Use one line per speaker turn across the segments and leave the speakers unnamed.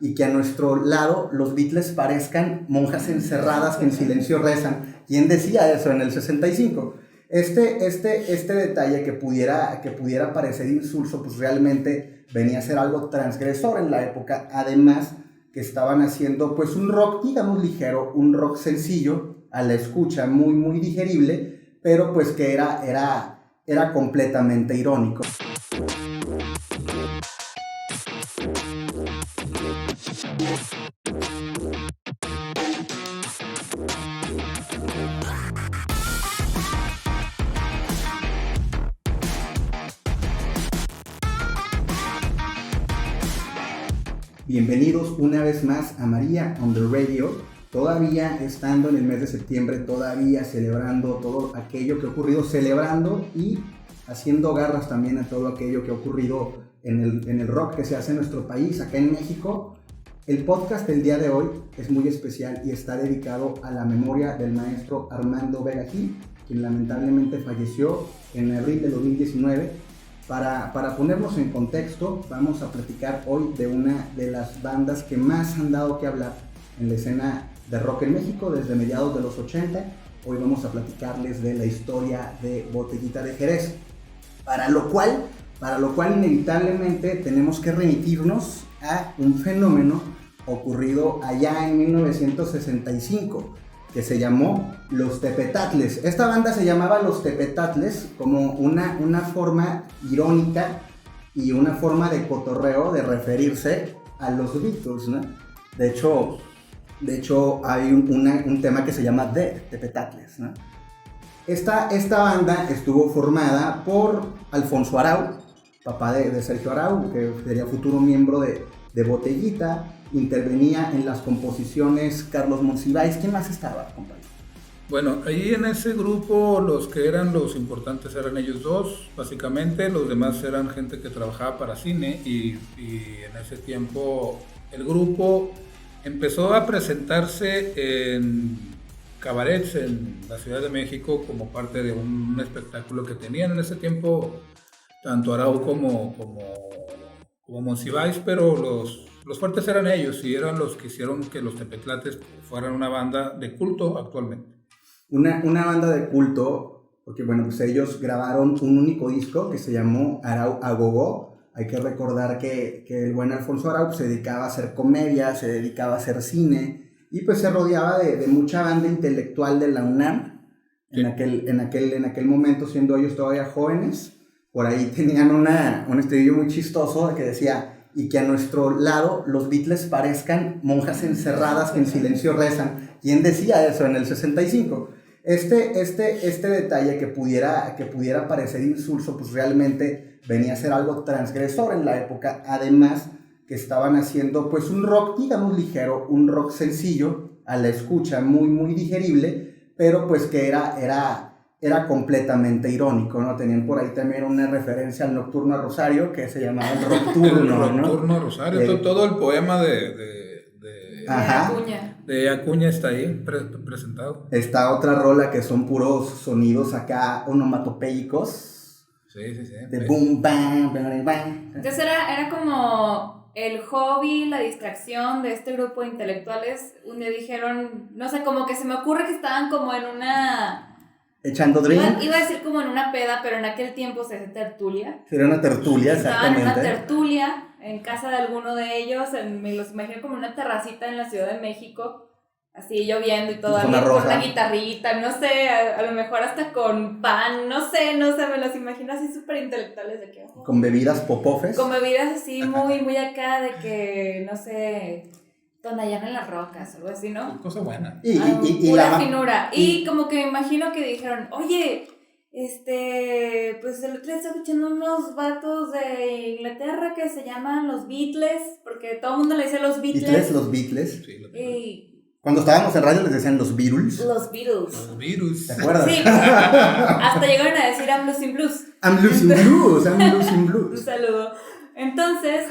y que a nuestro lado los Beatles parezcan monjas encerradas que en silencio rezan. ¿Quién decía eso en el 65? Este detalle que pudiera parecer insulso, pues realmente venía a ser algo transgresor en la época, además que estaban haciendo pues un rock, digamos, ligero, un rock sencillo, a la escucha, muy, muy digerible, pero pues que era completamente irónico. Bienvenidos una vez más a María on the Radio, todavía estando en el mes de septiembre, todavía celebrando todo aquello que ha ocurrido, celebrando y haciendo garras también a todo aquello que ha ocurrido en el rock que se hace en nuestro país, acá en México. El podcast del día de hoy es muy especial y está dedicado a la memoria del maestro Armando Vega Gil, quien lamentablemente falleció en abril de 2019. Para ponernos en contexto, vamos a platicar hoy de una de las bandas que más han dado que hablar en la escena de rock en México desde mediados de los 80. Hoy vamos a platicarles de la historia de Botellita de Jerez, para lo cual inevitablemente tenemos que remitirnos a un fenómeno ocurrido allá en 1965, que se llamó Los Tepetatles. Esta banda se llamaba Los Tepetatles como una forma irónica y una forma de cotorreo de referirse a los Beatles, ¿no? De hecho hay un tema que se llama The Tepetatles, ¿no? Esta banda estuvo formada por Alfonso Arau, papá de Sergio Arau, que sería futuro miembro de Botellita. Intervenía en las composiciones Carlos Monsiváis. ¿Quién más estaba, compañero?
Bueno, ahí en ese grupo los que eran los importantes eran ellos dos, básicamente. Los demás eran gente que trabajaba para cine y en ese tiempo el grupo empezó a presentarse en cabarets en la Ciudad de México como parte de un espectáculo que tenían en ese tiempo tanto Arau como Monsiváis, pero los fuertes eran ellos y eran los que hicieron que los Tepetlates fueran una banda de culto actualmente.
Una banda de culto, porque bueno, pues ellos grabaron un único disco que se llamó Arau a Gogó. Hay que recordar que el buen Alfonso Arau se dedicaba a hacer comedia, se dedicaba a hacer cine y pues se rodeaba de mucha banda intelectual de la UNAM. Sí. En aquel momento, siendo ellos todavía jóvenes, por ahí tenían un estribillo muy chistoso que decía: y que a nuestro lado los Beatles parezcan monjas encerradas que en silencio rezan. ¿Quién decía eso en el 65? Este detalle que pudiera parecer insulso, pues realmente venía a ser algo transgresor en la época, además que estaban haciendo pues un rock, digamos, ligero, un rock sencillo, a la escucha, muy, muy digerible, pero pues que era completamente irónico, ¿no? Tenían por ahí también una referencia al Nocturno a Rosario, que se llamaba el Nocturno, ¿no?
Nocturno a Rosario, todo el poema de Acuña está ahí presentado.
Está otra rola que son puros sonidos acá onomatopéicos.
Sí.
De boom, bang, bang, bang.
Entonces era como el hobby, la distracción de este grupo de intelectuales. Un día dijeron, no sé, como que se me ocurre que estaban como en una...
Echando drink.
Iba a decir como en una peda, pero en aquel tiempo se hace tertulia.
Era una tertulia, exactamente.
Estaban en una tertulia en casa de alguno de ellos, me los imagino como una terracita en la Ciudad de México, así lloviendo y todo, alguien con una guitarrita, no sé, a lo mejor hasta con pan, no sé, me los imagino así súper intelectuales de que...
Con bebidas popofes.
Con bebidas así muy, muy acá de que, no sé... Tonayán en las rocas, algo así, ¿no?
Cosa buena.
Y la finura. Y como que me imagino que dijeron, oye, pues el otro día estaba escuchando unos vatos de Inglaterra que se llaman los Beatles, porque todo el mundo le dice los Beatles.
Los Beatles.
Sí,
cuando estábamos en radio les decían los Beatles.
Los Beatles.
¿Te acuerdas?
Sí, hasta llegaron a decir I'm Losing Blues.
I'm Losing Blues.
Un saludo. Entonces,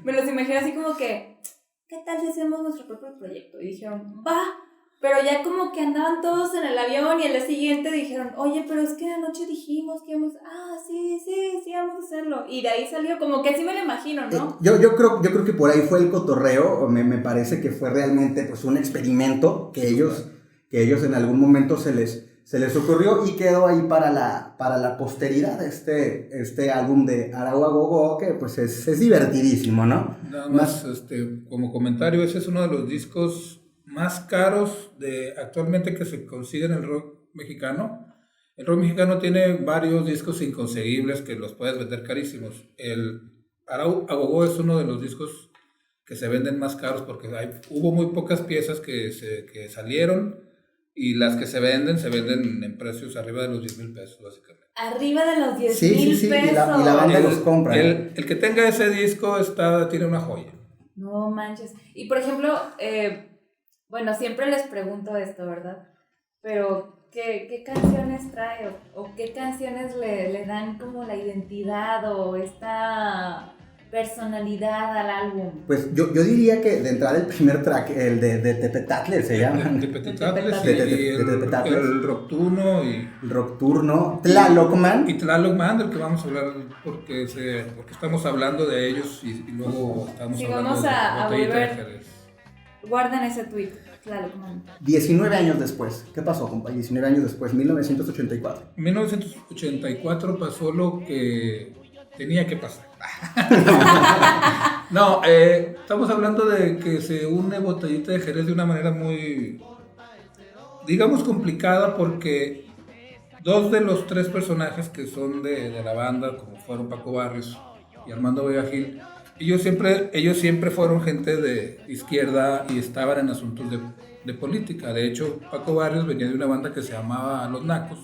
me los imagino así como que, ¿qué tal si hacemos nuestro propio proyecto? Y dijeron, va, pero ya como que andaban todos en el avión y al día siguiente dijeron, oye, pero es que anoche dijimos que íbamos, sí, vamos a hacerlo. Y de ahí salió, como que así me lo imagino, ¿no?
Yo creo que por ahí fue el cotorreo, me parece que fue realmente pues un experimento que ellos en algún momento se les ocurrió y quedó ahí para la posteridad este álbum de Arau a Go-Go, que pues es divertidísimo, ¿no?
Nada más, como comentario, ese es uno de los discos más caros actualmente que se consigue en el rock mexicano. El rock mexicano tiene varios discos inconseguibles que los puedes vender carísimos. El Arau a Go-Go es uno de los discos que se venden más caros porque hubo muy pocas piezas que salieron y las que se venden en precios arriba de los 10,000 pesos, básicamente.
Arriba de los 10,000 pesos.
Y la banda los compra.
El que tenga ese disco tiene una joya.
No manches. Y por ejemplo, bueno, siempre les pregunto esto, ¿verdad? Pero, ¿qué canciones trae? ¿O qué canciones le dan como la identidad o esta personalidad al álbum?
Pues yo diría que de entrada el primer track, el de Tepetatles se llama.
El Rocturno y...
El Rocturno, Tlalocman.
Y Tlalocman, del que vamos a hablar porque estamos hablando de ellos y luego estamos hablando
vamos
de
a
Botellita
volver.
de Jerez.
Guarden ese tweet, Tlalocman.
19 años después. ¿Qué pasó, compa? 19 años después, 1984.
En 1984 pasó lo que tenía que pasar. No, estamos hablando de que se une Botellita de Jerez de una manera muy, digamos, complicada, porque dos de los tres personajes que son de la banda, como fueron Paco Barrios y Armando Vega Gil, ellos siempre fueron gente de izquierda y estaban en asuntos de política. De hecho, Paco Barrios venía de una banda que se llamaba Los Nacos,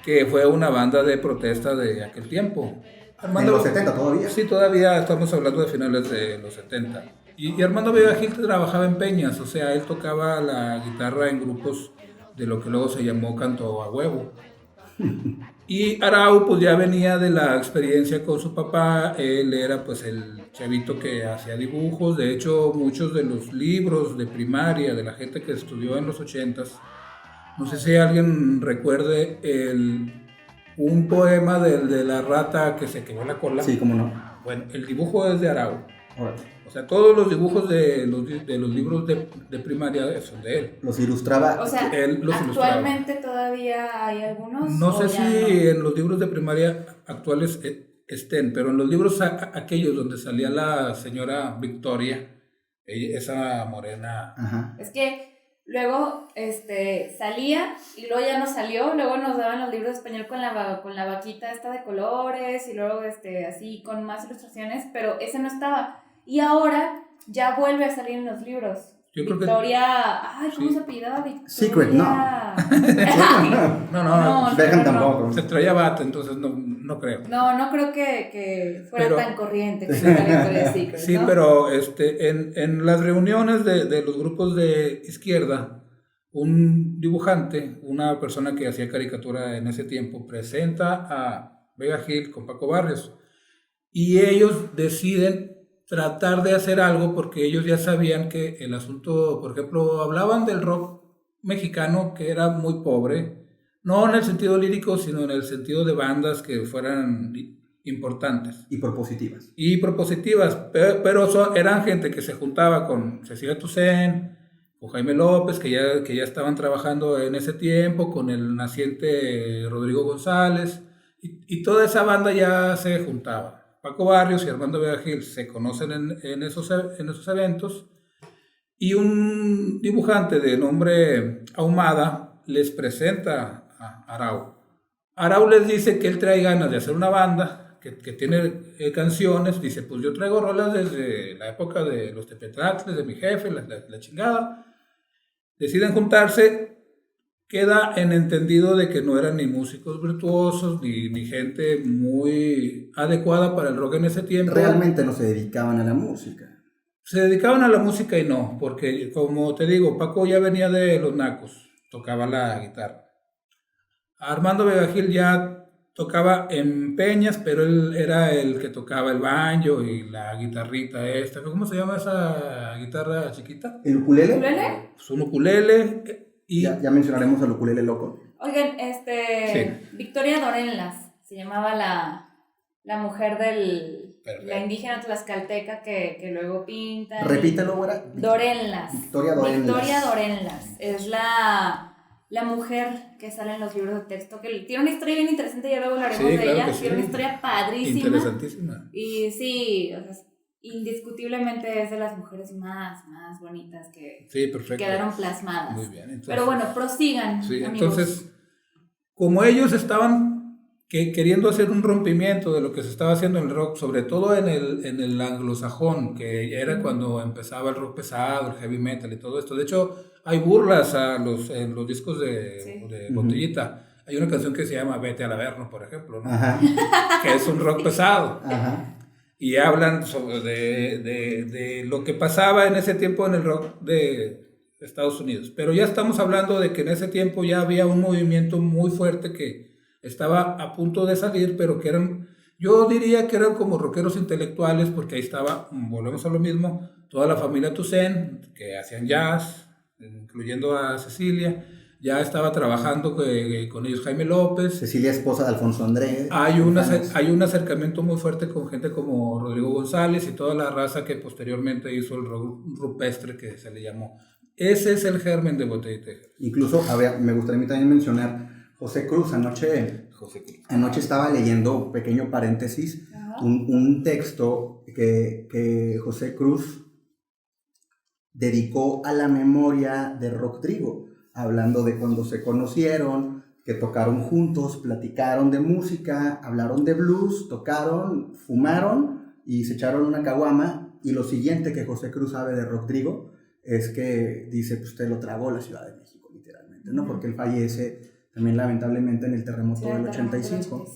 que fue una banda de protesta de aquel tiempo.
¿En los 70 todavía?
Sí, todavía estamos hablando de finales de los 70. Y Armando Vega Gil trabajaba en peñas, o sea, él tocaba la guitarra en grupos de lo que luego se llamó Canto a Huevo. Y Arau pues ya venía de la experiencia con su papá, él era pues el chavito que hacía dibujos. De hecho, muchos de los libros de primaria de la gente que estudió en los 80s, no sé si alguien recuerde un poema de la rata que se quemó la cola.
Sí, cómo no.
Bueno, el dibujo es de Arau.
Órale.
O sea, todos los dibujos de los libros de primaria son de él.
Los ilustraba.
O sea,
él los
¿actualmente
ilustraba.
Todavía hay algunos?
No sé si en los libros de primaria actuales estén, pero en los libros aquellos donde salía la señora Victoria, esa morena.
Ajá.
Es que luego salía y luego ya no salió, luego nos daban los libros de español con la vaquita esta de colores y luego así con más ilustraciones, pero ese no estaba. Y ahora ya vuelve a salir en los libros.
Yo creo
Victoria, ¿cómo
sí.
se apellidaba? Victoria.
Secret, no.
No.
Dejan tampoco.
Se traía bata, entonces no creo.
No creo que fuera tan corriente como
Sí,
la Victoria Secret,
sí,
¿no?
pero en las reuniones de los grupos de izquierda, un dibujante, una persona que hacía caricatura en ese tiempo, presenta a Vega Gil con Paco Barrios y ellos deciden tratar de hacer algo porque ellos ya sabían que el asunto, por ejemplo, hablaban del rock mexicano que era muy pobre, no en el sentido lírico, sino en el sentido de bandas que fueran importantes.
Y propositivas.
Pero eran gente que se juntaba con Cecilia Toussaint, con Jaime López, que ya estaban trabajando en ese tiempo, con el naciente Rodrigo González, y toda esa banda ya se juntaba. Paco Barrios y Armando Vega Gil se conocen en esos eventos y un dibujante de nombre Ahumada les presenta a Arau. Arau les dice que él trae ganas de hacer una banda, que tiene canciones, dice, pues yo traigo rolas desde la época de los Tepetatles, de mi jefe, la chingada. Deciden juntarse. Queda en entendido de que no eran ni músicos virtuosos, ni gente muy adecuada para el rock en ese tiempo.
Realmente no se dedicaban a la música.
Se dedicaban a la música y no, porque como te digo, Paco ya venía de Los Nacos, tocaba la guitarra. Armando Vega Gil ya tocaba en peñas, pero él era el que tocaba el banjo y la guitarrita esta. ¿Cómo se llama esa guitarra chiquita?
¿El ukulele?
¿Ukulele?
Pues un ukulele y...
Ya mencionaremos al ukulele loco.
Oigan, Victoria Dorenlas se llamaba la mujer la indígena tlaxcalteca que luego pinta.
Repítelo, güera.
Dorenlas.
Victoria
Dorenlas. Es la mujer que sale en los libros de texto, que tiene una historia bien interesante, ya luego hablaremos de ella. Tiene una historia padrísima.
Interesantísima.
Y sí, o sea, indiscutiblemente es de las mujeres más bonitas que quedaron plasmadas.
Muy bien. Entonces,
pero bueno, prosigan.
Sí,
amigos.
Entonces, como ellos estaban queriendo hacer un rompimiento de lo que se estaba haciendo en el rock, sobre todo en el anglosajón, que era cuando empezaba el rock pesado, el heavy metal y todo esto. De hecho, hay burlas en los discos de Botellita. Hay una canción que se llama Vete al Averno, por ejemplo, ¿no?
Ajá.
Que es un rock pesado.
Ajá.
Y hablan de lo que pasaba en ese tiempo en el rock de Estados Unidos. Pero ya estamos hablando de que en ese tiempo ya había un movimiento muy fuerte que estaba a punto de salir, pero que yo diría que eran como rockeros intelectuales, porque ahí estaba, volvemos a lo mismo, toda la familia Toussaint, que hacían jazz, incluyendo a Cecilia. Ya estaba trabajando con ellos Jaime López.
Cecilia, esposa de Alfonso Andrés.
Hay un acercamiento muy fuerte con gente como Rodrigo González y toda la raza que posteriormente hizo el rock rupestre, que se le llamó. Ese es el germen de Botella y Tejer.
Incluso, me gustaría a mí también mencionar José Cruz. Anoche estaba leyendo, pequeño paréntesis, un texto que José Cruz dedicó a la memoria de Rodrigo, hablando de cuando se conocieron, que tocaron juntos, platicaron de música, hablaron de blues, tocaron, fumaron y se echaron una caguama. Y lo siguiente que José Cruz sabe de Rodrigo es que dice que usted lo tragó la Ciudad de México, literalmente, ¿no? Porque él fallece también lamentablemente en el terremoto del 85.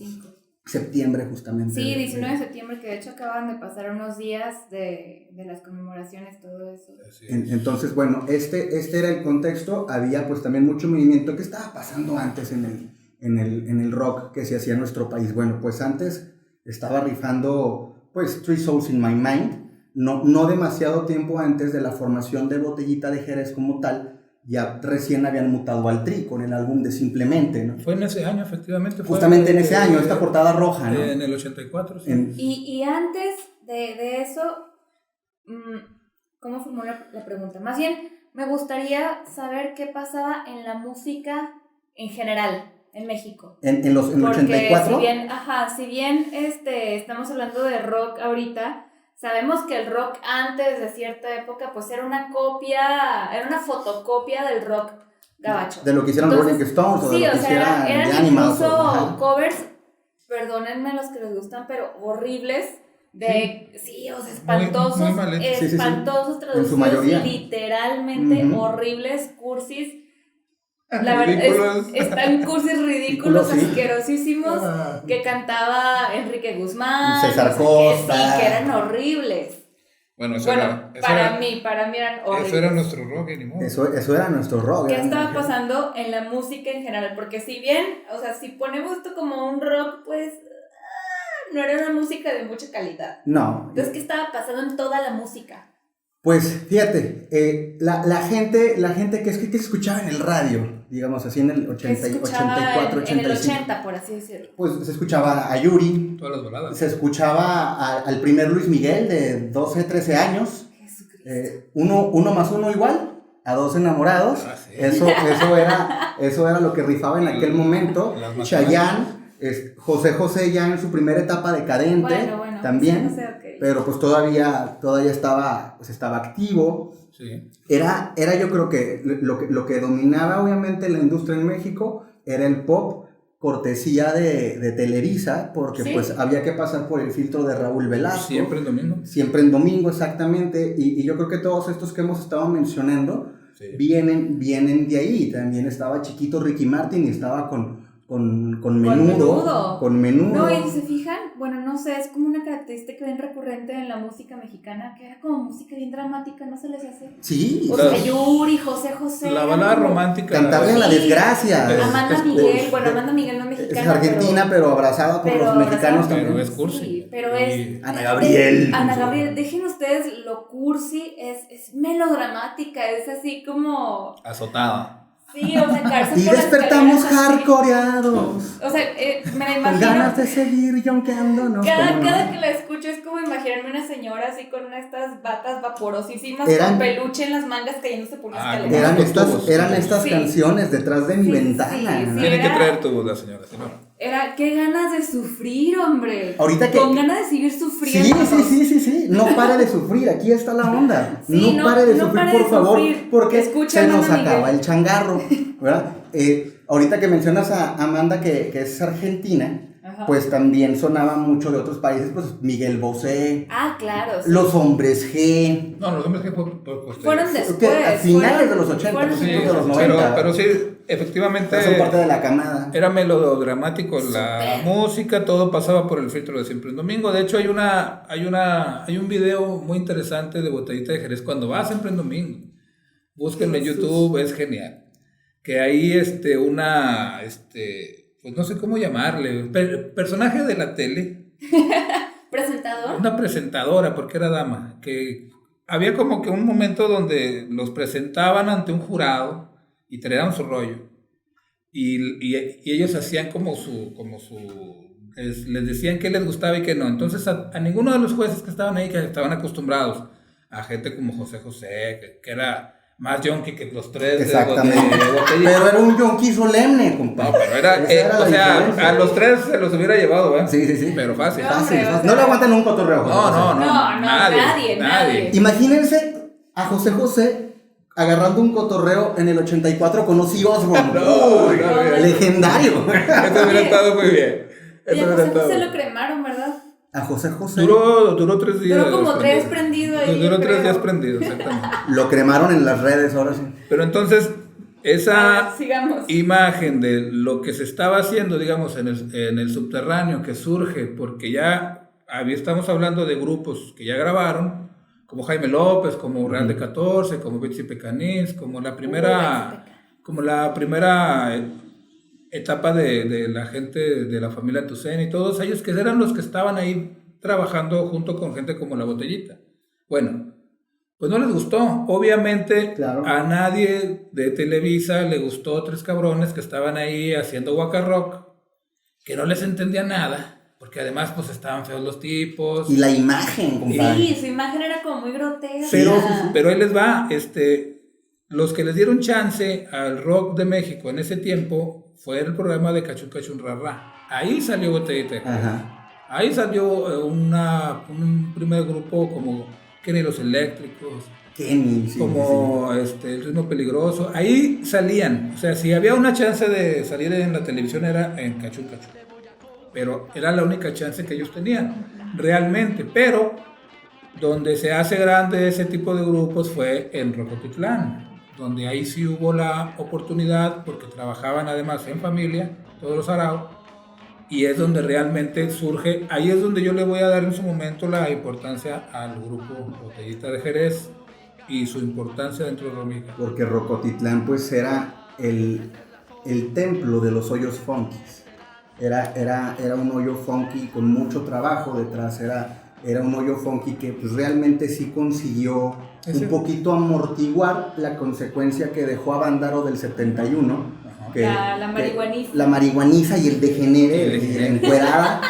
Septiembre justamente.
Sí, 19 de septiembre, que de hecho acaban de pasar unos días de las conmemoraciones, todo eso.
Entonces, bueno, este era el contexto. Había pues también mucho movimiento que estaba pasando antes en el rock que se hacía en nuestro país. Bueno, pues antes estaba rifando pues Three Souls in My Mind, no demasiado tiempo antes de la formación de Botellita de Jerez como tal. Ya recién habían mutado al Tri con el álbum de Simplemente, ¿no?
Fue en ese año, efectivamente.
Justamente en ese año, esta portada roja, ¿no?
En el 84, sí.
Y antes de eso, ¿cómo formuló la pregunta? Más bien, me gustaría saber qué pasaba en la música en general en México.
¿En el 84?
Si bien estamos hablando de rock ahorita, sabemos que el rock antes de cierta época pues era una fotocopia del rock gabacho.
De lo que hicieron Rolling Stones o de lo que hicieran
eran
Animals.
Incluso covers, perdónenme los que les gustan, pero horribles, espantosos,
muy
espantosos, traducidos
en su mayoría.
Literalmente horribles, cursis. La verdad, están cursis ridículos, asquerosísimos, que cantaba Enrique Guzmán,
César Costa,
que eran horribles. Para mí eran horribles.
Eso era nuestro rock, ni modo.
Eso era nuestro rock.
¿Qué estaba pasando en la música en general? Porque si bien, si ponemos esto como un rock, pues no era una música de mucha calidad.
No.
Entonces, ¿qué estaba pasando en toda la música?
Pues fíjate, la gente que escuchaba en el radio, digamos así en el 84, 85.
En el 80, por así decirlo.
Pues se escuchaba a Yuri.
Todas las baladas.
Se escuchaba al primer Luis Miguel de 12, 13 años. Uno más uno igual, a dos enamorados.
Sí.
Eso era lo que rifaba en aquel momento. Chayanne. José ya en su primera etapa decadente,
bueno,
también,
sí, okay.
Pero pues todavía estaba activo.
Sí.
Era yo creo que lo que dominaba obviamente la industria en México era el pop, cortesía de Televisa, porque pues había que pasar por el filtro de Raúl Velasco.
Siempre en domingo,
exactamente, y yo creo que todos estos que hemos estado mencionando vienen de ahí. También estaba chiquito Ricky Martin y estaba con menudo.
No, y si se fijan, bueno, no sé, es como una característica bien recurrente en la música mexicana, que era como música bien dramática, ¿no se les hace?
Sí.
O sea, Yuri, José José.
La balada romántica.
Cantarle a la desgracia.
Amanda Miguel, Amanda Miguel no es mexicana.
Es argentina, pero abrazada por los mexicanos también.
Pero es cursi.
Sí, pero es...
Ana Gabriel.
Ana Gabriel, dejen ustedes lo cursi, es melodramática, es así como...
Azotada.
Sí, o sea, Carson.
Y despertamos hardcoreados.
O sea, me la imagino.
Con ganas de seguir yonkeándonos.
Cada que la escucho es como imaginarme una señora así con una de estas batas vaporosísimas, con peluche en las mangas cayéndose por una escalera.
Eran estas canciones detrás de mi ventana.
Sí, tiene que traer tu voz la señora, si no.
Era, qué ganas de sufrir, hombre.
Ahorita que...
Con ganas de seguir sufriendo.
Sí. No pare de sufrir, aquí está la onda.
Sí,
no pare de sufrir, por favor, porque se nos acaba el changarro, ¿verdad? Ahorita que mencionas a Amanda, que es argentina, ajá, pues también sonaba mucho de otros países, pues Miguel Bosé.
Ah, claro.
Sí. Los Hombres G.
No, los Hombres G
fueron después.
A finales de los 80, de los 90.
Pero sí, efectivamente.
Son parte de la camada.
Era melodramático la música, todo pasaba por el filtro de Siempre un Domingo. De hecho, hay un video muy interesante de Botellita de Jerez cuando va a Siempre un Domingo. Búsquenlo en YouTube, es genial. Que ahí pues no sé cómo llamarle, personaje de la tele.
¿Presentador?
Una presentadora, porque era dama, que había como que un momento donde los presentaban ante un jurado y traían su rollo. Y ellos hacían les decían qué les gustaba y qué no. Entonces a ninguno de los jueces que estaban ahí, que estaban acostumbrados a gente como José José, que era más yonki que los tres.
Exactamente. Pero era un yonki solemne, compadre.
No, pero era, a los tres se los hubiera llevado, ¿eh?
Sí.
Pero fácil.
No le aguantan un cotorreo.
No, nadie.
Imagínense a José José agarrando un cotorreo en el 84 con Ozzy Osbourne. Legendario.
Esto hubiera estado muy bien.
Y a José José lo cremaron, ¿verdad?
A José José.
Duró 3 días.
Duró como 3 prendido ahí.
Duró 3 días prendido, exactamente.
Lo cremaron en las redes, ahora sí.
Pero entonces, esa imagen de lo que se estaba haciendo, digamos, en el subterráneo, que surge, porque ya estamos hablando de grupos que ya grabaron, como Jaime López, como Real de 14, como Betsy Pecanís, como la primera etapa de la gente de la familia Toussaint y todos ellos, que eran los que estaban ahí trabajando junto con gente como La Botellita. Bueno, pues no les gustó. Obviamente, claro, a nadie de Televisa le gustó 3 cabrones que estaban ahí haciendo Waka Rock, que no les entendía nada, porque además pues estaban feos los tipos.
Y la imagen, compadre.
Sí, su imagen era como muy grotesca.
Pero ahí les va, los que les dieron chance al rock de México en ese tiempo fue el programa de Cachún Cachún Rarra. Ahí salió Botellita.
Ajá.
Ahí salió un primer grupo como Kenny los Eléctricos, como El Ritmo Peligroso. Ahí salían, o sea, si había una chance de salir en la televisión era en Cachún Cachún, pero era la única chance que ellos tenían realmente. Pero donde se hace grande ese tipo de grupos fue en Rocotitlán, donde ahí sí hubo la oportunidad, porque trabajaban además en familia, todos los Arau, y es donde realmente surge. Ahí es donde yo le voy a dar en su momento la importancia al grupo Botellita de Jerez y su importancia dentro de Romica.
Porque Rocotitlán pues era el templo de los hoyos funkis. Era un hoyo funky con mucho trabajo detrás, era un hoyo funky que pues realmente sí consiguió un poquito amortiguar la consecuencia que dejó a Vándaro del 71.
La marihuaniza.
La marihuaniza y el degenere, y la encuerada,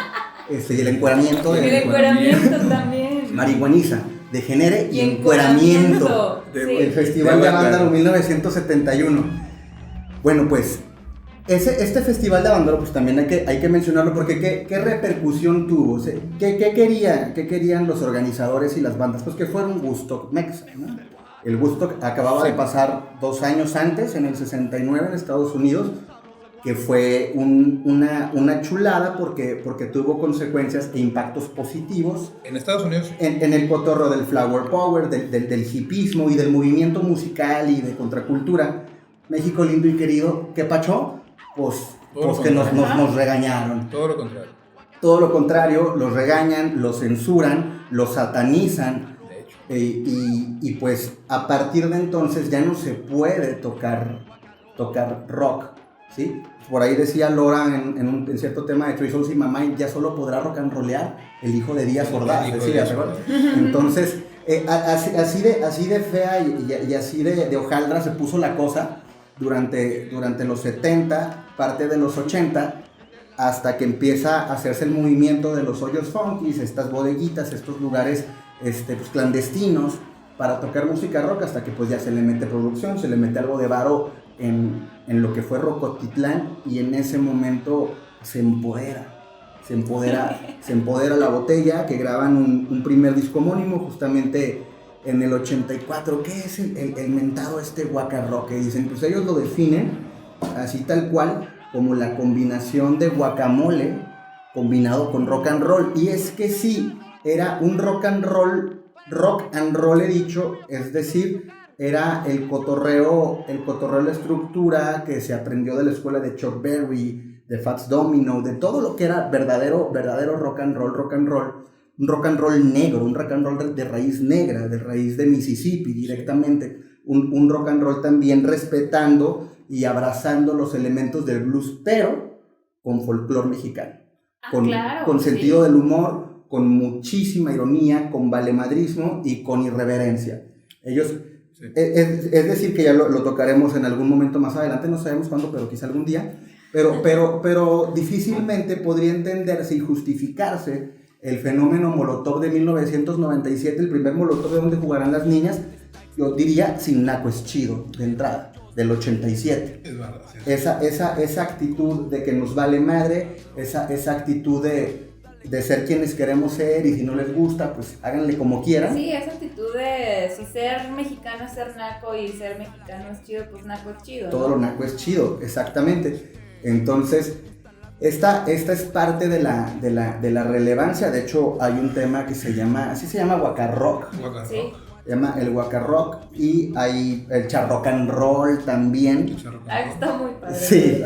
y el encueramiento.
Y el encueramiento también.
Marihuaniza, degenere y encueramiento. El Festival de Vándaro 1971. Bueno, pues este Festival de Vándaro, pues también hay que mencionarlo, porque ¿qué repercusión tuvo? O sea, ¿qué querían los organizadores y las bandas? Pues que fuera un Woodstock Mexa, ¿no? El Woodstock acababa de pasar 2 años antes, en el 69, en Estados Unidos, que fue una chulada porque tuvo consecuencias e impactos positivos.
En Estados Unidos.
En el cotorro del Flower Power, del hipismo y del movimiento musical y de contracultura. México lindo y querido, ¿qué pachó? Pues pues que nos regañaron.
Todo lo contrario.
Todo lo contrario, los regañan, los censuran, los satanizan. Y pues a partir de entonces ya no se puede tocar rock, ¿sí? Por ahí decía Laura en cierto tema de Three Souls y Mamá, ya solo podrá rock and rollear el hijo de Díaz Ordaz, decía, ¿verdad? Entonces, así de fea y así de hojaldra se puso la cosa durante los 70, parte de los 80, hasta que empieza a hacerse el movimiento de los hoyos funkis, estas bodeguitas, estos lugares pues, clandestinos para tocar música rock, hasta que pues ya se le mete producción, se le mete algo de varo en lo que fue Rocotitlán, y en ese momento se empodera la botella, que graban un primer disco homónimo justamente en el 84, que es el mentado Waka Rock, que dicen, pues ellos lo definen así tal cual, como la combinación de guacamole combinado con rock and roll. Y es que sí, era un rock and roll he dicho, es decir, era el cotorreo, la estructura que se aprendió de la escuela de Chuck Berry, de Fats Domino, de todo lo que era verdadero rock and roll, un rock and roll negro, un rock and roll de raíz negra, de raíz de Mississippi directamente, un rock and roll también respetando y abrazando los elementos del blues, pero con folclore mexicano, con sentido del humor, con muchísima ironía, con valemadrismo y con irreverencia. Ellos, es decir, que ya lo tocaremos en algún momento más adelante, no sabemos cuándo, pero quizá algún día, pero difícilmente podría entenderse y justificarse el fenómeno Molotov de 1997, el primer Molotov de donde jugarán las niñas, yo diría sin Naco es chido, de entrada, del 87.
Es verdad, sí.
Esa actitud de que nos vale madre, esa actitud de ser quienes queremos ser, y si no les gusta, pues háganle como quieran.
Sí, esa actitud de si ser mexicano es ser naco y ser mexicano es chido, pues naco es chido, ¿no?
Todo lo naco es chido, exactamente. Entonces, esta es parte de la relevancia. De hecho, hay un tema que se llama Waka Rock.
Sí.
Se llama el Waka Rock, y hay el charrock and roll también.
Está muy padre.
Sí.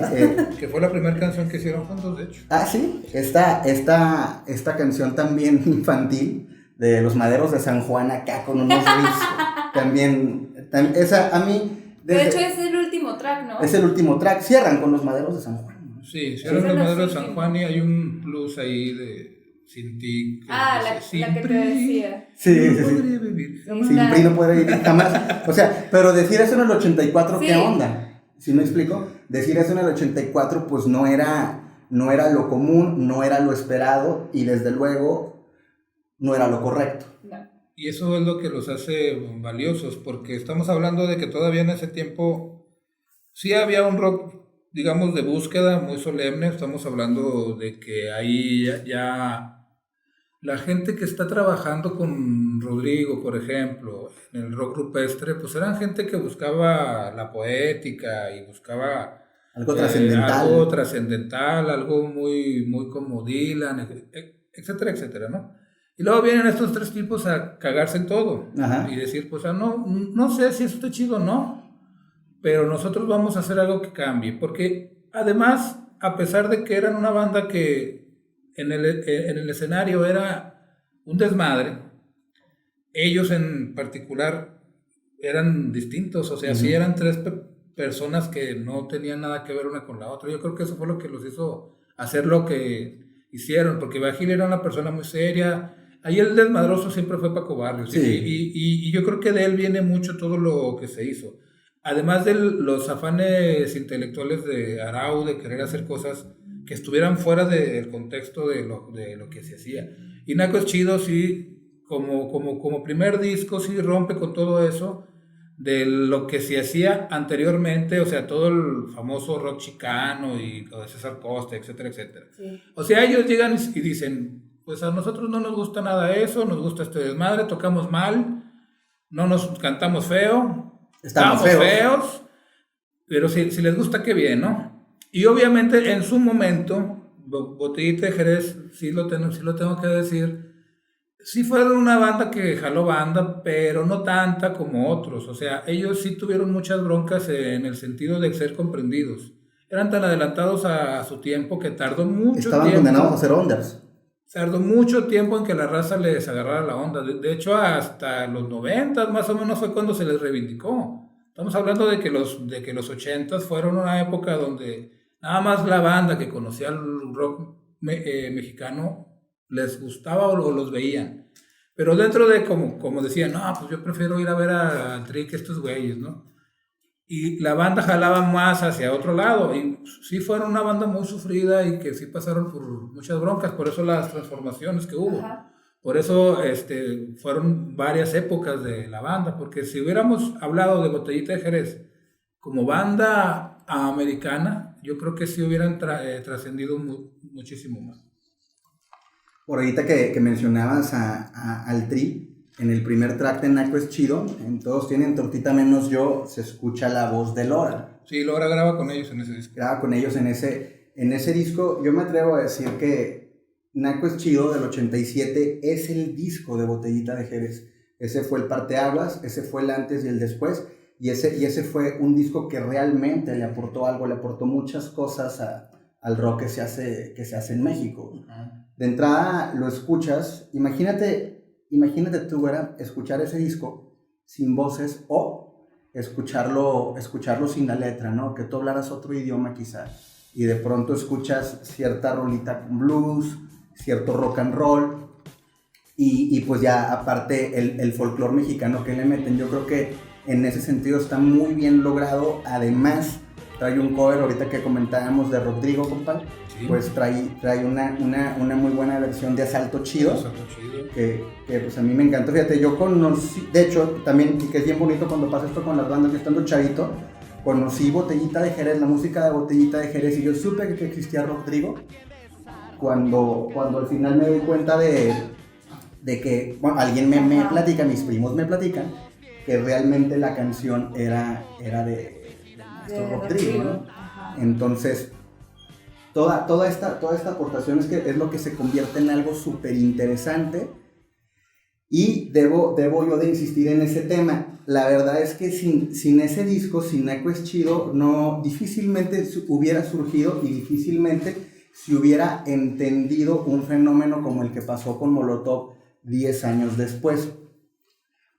Que fue la primera canción que hicieron juntos, de hecho.
Ah, sí. Esta canción también infantil de Los Maderos de San Juan, acá con unos riffs. también, esa a mí...
De hecho es el último track, ¿no?
Es el último track. Cierran con Los Maderos de San Juan.
Sí, cierran Los Maderos de San Juan, y hay un blues ahí de Sin Ti.
La que te decía.
Sí.
Podría vivir.
Sin PRI no podría vivir jamás. O sea, pero decir eso en el 84, sí. ¿Qué onda? ¿Sí me explico? Decir eso en el 84, pues no era lo común, no era lo esperado, y desde luego no era lo correcto.
No.
Y eso es lo que los hace valiosos, porque estamos hablando de que todavía en ese tiempo sí había un rock, digamos, de búsqueda muy solemne. Estamos hablando de que ahí ya la gente que está trabajando con Rodrigo, por ejemplo, en el rock rupestre, pues eran gente que buscaba la poética y buscaba
algo
trascendental, algo muy, muy como Dylan, etcétera, etcétera, ¿no? Y luego vienen estos tres tipos a cagarse en todo. Ajá. Y decir, pues no sé si eso está chido o no, pero nosotros vamos a hacer algo que cambie, porque además, a pesar de que eran una banda que en el escenario era un desmadre, ellos en particular eran distintos, o sea, sí eran tres personas que no tenían nada que ver una con la otra. Yo creo que eso fue lo que los hizo hacer lo que hicieron, porque Bagil era una persona muy seria. Ahí el desmadroso siempre fue Paco Barrios, sí. Y yo creo que de él viene mucho todo lo que se hizo. Además de los afanes intelectuales de Arau, de querer hacer cosas que estuvieran fuera del contexto de lo que se hacía. Y Naco es chido, sí, como primer disco, sí rompe con todo eso de lo que se hacía anteriormente, o sea, todo el famoso rock chicano y lo de César Costa, etcétera, etcétera. Sí. O sea, ellos llegan y dicen, pues a nosotros no nos gusta nada eso, nos gusta este desmadre, tocamos mal, no nos cantamos feo, estamos feos, pero si les gusta, qué bien, ¿no? Y obviamente en su momento, Botellita de Jerez, sí lo tengo que decir, sí fueron una banda que jaló banda, pero no tanta como otros. O sea, ellos sí tuvieron muchas broncas en el sentido de ser comprendidos. eran tan adelantados a su tiempo que tardó mucho
Estaban
tiempo.
Estaban condenados a ser unders.
Tardó mucho tiempo en que la raza les agarrara la onda. De hecho, hasta los 90 más o menos fue cuando se les reivindicó. Estamos hablando de que los 80s fueron una época donde nada más la banda que conocía el rock mexicano les gustaba o los veían. Pero dentro de como decían, no, pues yo prefiero ir a ver al Tri que estos güeyes, ¿no? Y la banda jalaba más hacia otro lado. Y sí fueron una banda muy sufrida y que sí pasaron por muchas broncas. Por eso las transformaciones que hubo. Ajá. Por eso fueron varias épocas de la banda. Porque si hubiéramos hablado de Botellita de Jerez como banda americana, yo creo que sí hubieran trascendido muchísimo más.
Por ahorita que mencionabas al Tri, en el primer track de Naco es Chido, en Todos Tienen Tortita Menos Yo, se escucha la voz de Lora.
Sí, Lora graba con ellos en ese disco.
Graba con ellos en ese disco. Yo me atrevo a decir que Naco es Chido del 87 es el disco de Botellita de Jerez. Ese fue el parteaguas, ese fue el antes y el después, y ese fue un disco que realmente le aportó algo, le aportó muchas cosas al rock que se hace en México. Uh-huh. De entrada lo escuchas, imagínate tú, güera, escuchar ese disco sin voces o escucharlo sin la letra, ¿no? Que tú hablaras otro idioma quizá y de pronto escuchas cierta rolita con blues, cierto rock and roll y pues ya aparte el folclore mexicano que le meten. Yo creo que en ese sentido está muy bien logrado. Además trae un cover ahorita que comentábamos de Rodrigo, compadre. Sí. Pues trae una muy buena versión de Asalto Chido. Que pues a mí me encantó. Fíjate, yo conocí, de hecho, también, que es bien bonito cuando pasa esto con las bandas, yo estando chavito, conocí Botellita de Jerez, la música de Botellita de Jerez, y yo supe que existía Rodrigo cuando al final me doy cuenta de que, bueno, alguien me platica, mis primos me platican, que realmente la canción era de Rodrigo, ¿no? Entonces, toda esta aportación es lo que se convierte en algo súper interesante. Y debo yo de insistir en ese tema. La verdad es que sin ese disco, sin Naco es Chido, difícilmente hubiera surgido y difícilmente se hubiera entendido un fenómeno como el que pasó con Molotov 10 años después.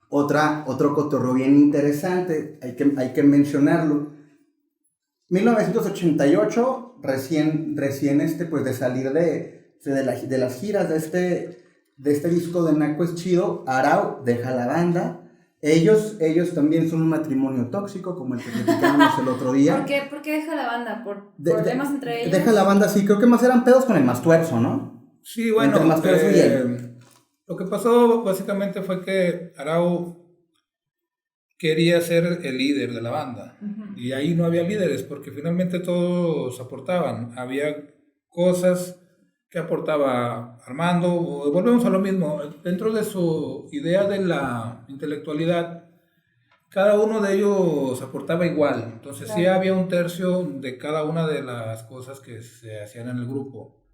Otro cotorreo bien interesante, hay que mencionarlo. 1988, recién pues de salir de las giras de este disco de Naco es Chido, Arau deja la banda. Ellos también son un matrimonio tóxico, como el que platicábamos el otro día.
¿Por qué deja la banda? ¿Por problemas entre ellos?
Deja la banda, sí, creo que más eran pedos con el Mastuerzo, ¿no?
Sí, bueno,
entre Mastuerzo y él.
Lo que pasó básicamente fue que Arau quería ser el líder de la banda. Uh-huh. Y ahí no había líderes, porque finalmente todos aportaban. Había cosas que aportaba Armando. Volvemos a lo mismo. Dentro de su idea de la intelectualidad, cada uno de ellos aportaba igual. Entonces sí había un tercio de cada una de las cosas que se hacían en el grupo.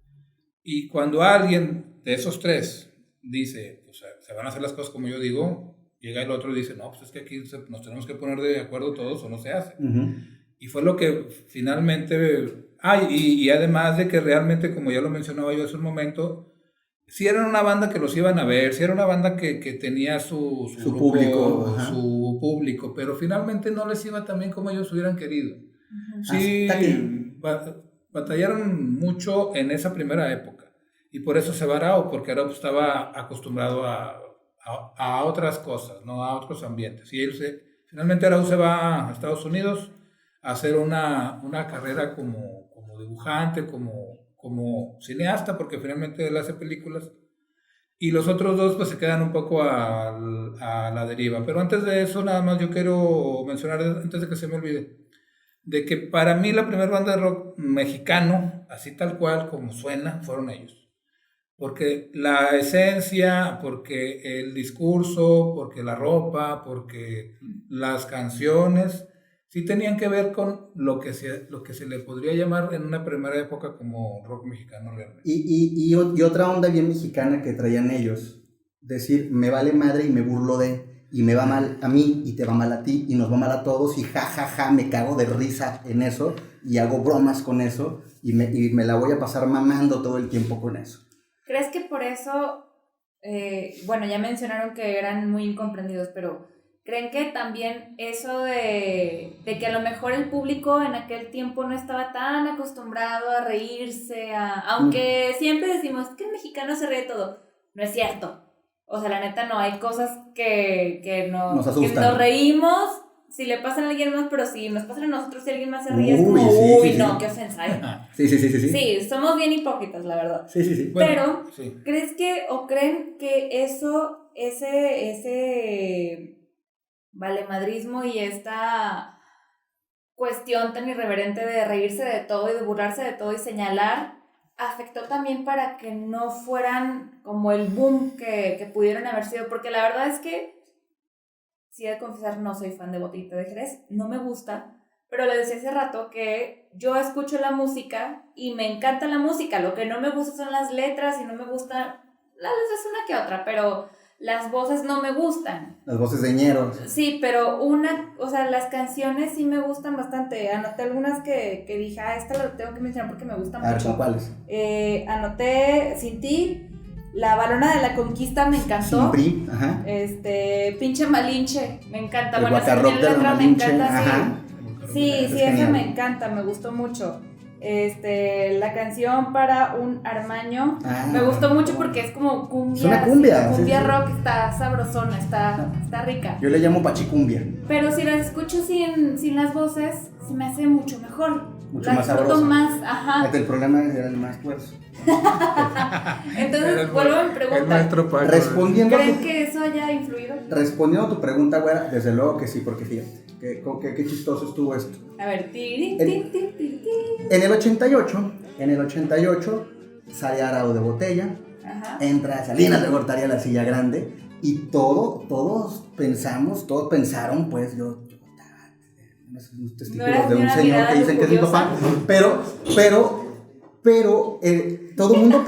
Y cuando alguien de esos tres dice, pues se van a hacer las cosas como yo digo, llega el otro y dice, no, pues es que aquí nos tenemos que poner de acuerdo todos o no se hace. Uh-huh. Y fue lo que finalmente... y además de que realmente, como ya lo mencionaba yo hace un momento, sí eran una banda que los iban a ver, sí era una banda que tenía su grupo,
público,
su público, pero finalmente no les iba tan bien como ellos hubieran querido. Uh-huh. Sí, batallaron mucho en esa primera época. Y por eso se va Arau, porque Arau estaba acostumbrado a otras cosas, no a otros ambientes. Y finalmente Arau se va a Estados Unidos a hacer una carrera como dibujante, como cineasta, porque finalmente él hace películas. Y los otros dos pues se quedan un poco a la deriva. Pero antes de eso, nada más yo quiero mencionar, antes de que se me olvide, de que para mí la primera banda de rock mexicano, así tal cual como suena, fueron ellos. Porque la esencia, porque el discurso, porque la ropa, porque las canciones, sí tenían que ver con lo que se le podría llamar en una primera época como rock mexicano realmente.
Y otra onda bien mexicana que traían ellos, decir, me vale madre y me burlo de... y me va mal a mí y te va mal a ti y nos va mal a todos y me cago de risa en eso y hago bromas con eso y me la voy a pasar mamando todo el tiempo con eso.
¿Crees que por eso, bueno, ya mencionaron que eran muy incomprendidos, pero creen que también eso de que a lo mejor el público en aquel tiempo no estaba tan acostumbrado a reírse, aunque siempre decimos que el mexicano se ríe de todo, no es cierto? O sea, la neta no, hay cosas que nos reímos si le pasan a alguien más, pero si nos pasan a nosotros, si alguien más se ríe, es como, no, qué ofensa, ¿eh?
Sí.
Sí, somos bien hipócritas, la verdad.
Sí.
Pero, bueno, ¿crees que, o creen que ese valemadrismo y esta cuestión tan irreverente de reírse de todo y de burlarse de todo y señalar afectó también para que no fueran como el boom que pudieron haber sido? Porque la verdad es que, sí he de confesar, no soy fan de Botellita de Jerez, no me gusta, pero le decía hace rato que yo escucho la música y me encanta la música, lo que no me gusta son las letras y no me gusta, las veces una que otra, pero las voces no me gustan.
Las voces de ñeros.
Sí, pero las canciones sí me gustan bastante. Anoté algunas que dije, esta la tengo que mencionar porque me gusta mucho.
¿Cuáles?
Anoté Sin Ti, La Balona de la Conquista me encantó.
Sin Pri, ajá.
Pinche Malinche, me encanta.
El Guacarrock de la Malinche,
me encanta,
ajá.
Sí, esa me encanta, me gustó mucho. La canción Para un Armaño me gustó mucho porque es como cumbia.
Es una cumbia.
Cumbia rock, está sabrosona, está rica.
Yo le llamo pachicumbia.
Pero si las escucho sin las voces, se me hace mucho mejor.
Mucho más sabroso.
Ajá.
El problema era el más tuerzo.
Entonces, vuelvo a mi pregunta. ¿Creen que eso haya influido?
Respondiendo a tu pregunta, güera, desde luego que sí, porque fíjate, qué chistoso estuvo esto.
A ver,
En el 88 sale Arao de Botella, entra Salinas de Gortari a la silla grande y todos pensaron, pues yo unos testículos de un señor que dicen que es mi papá, pero todo el mundo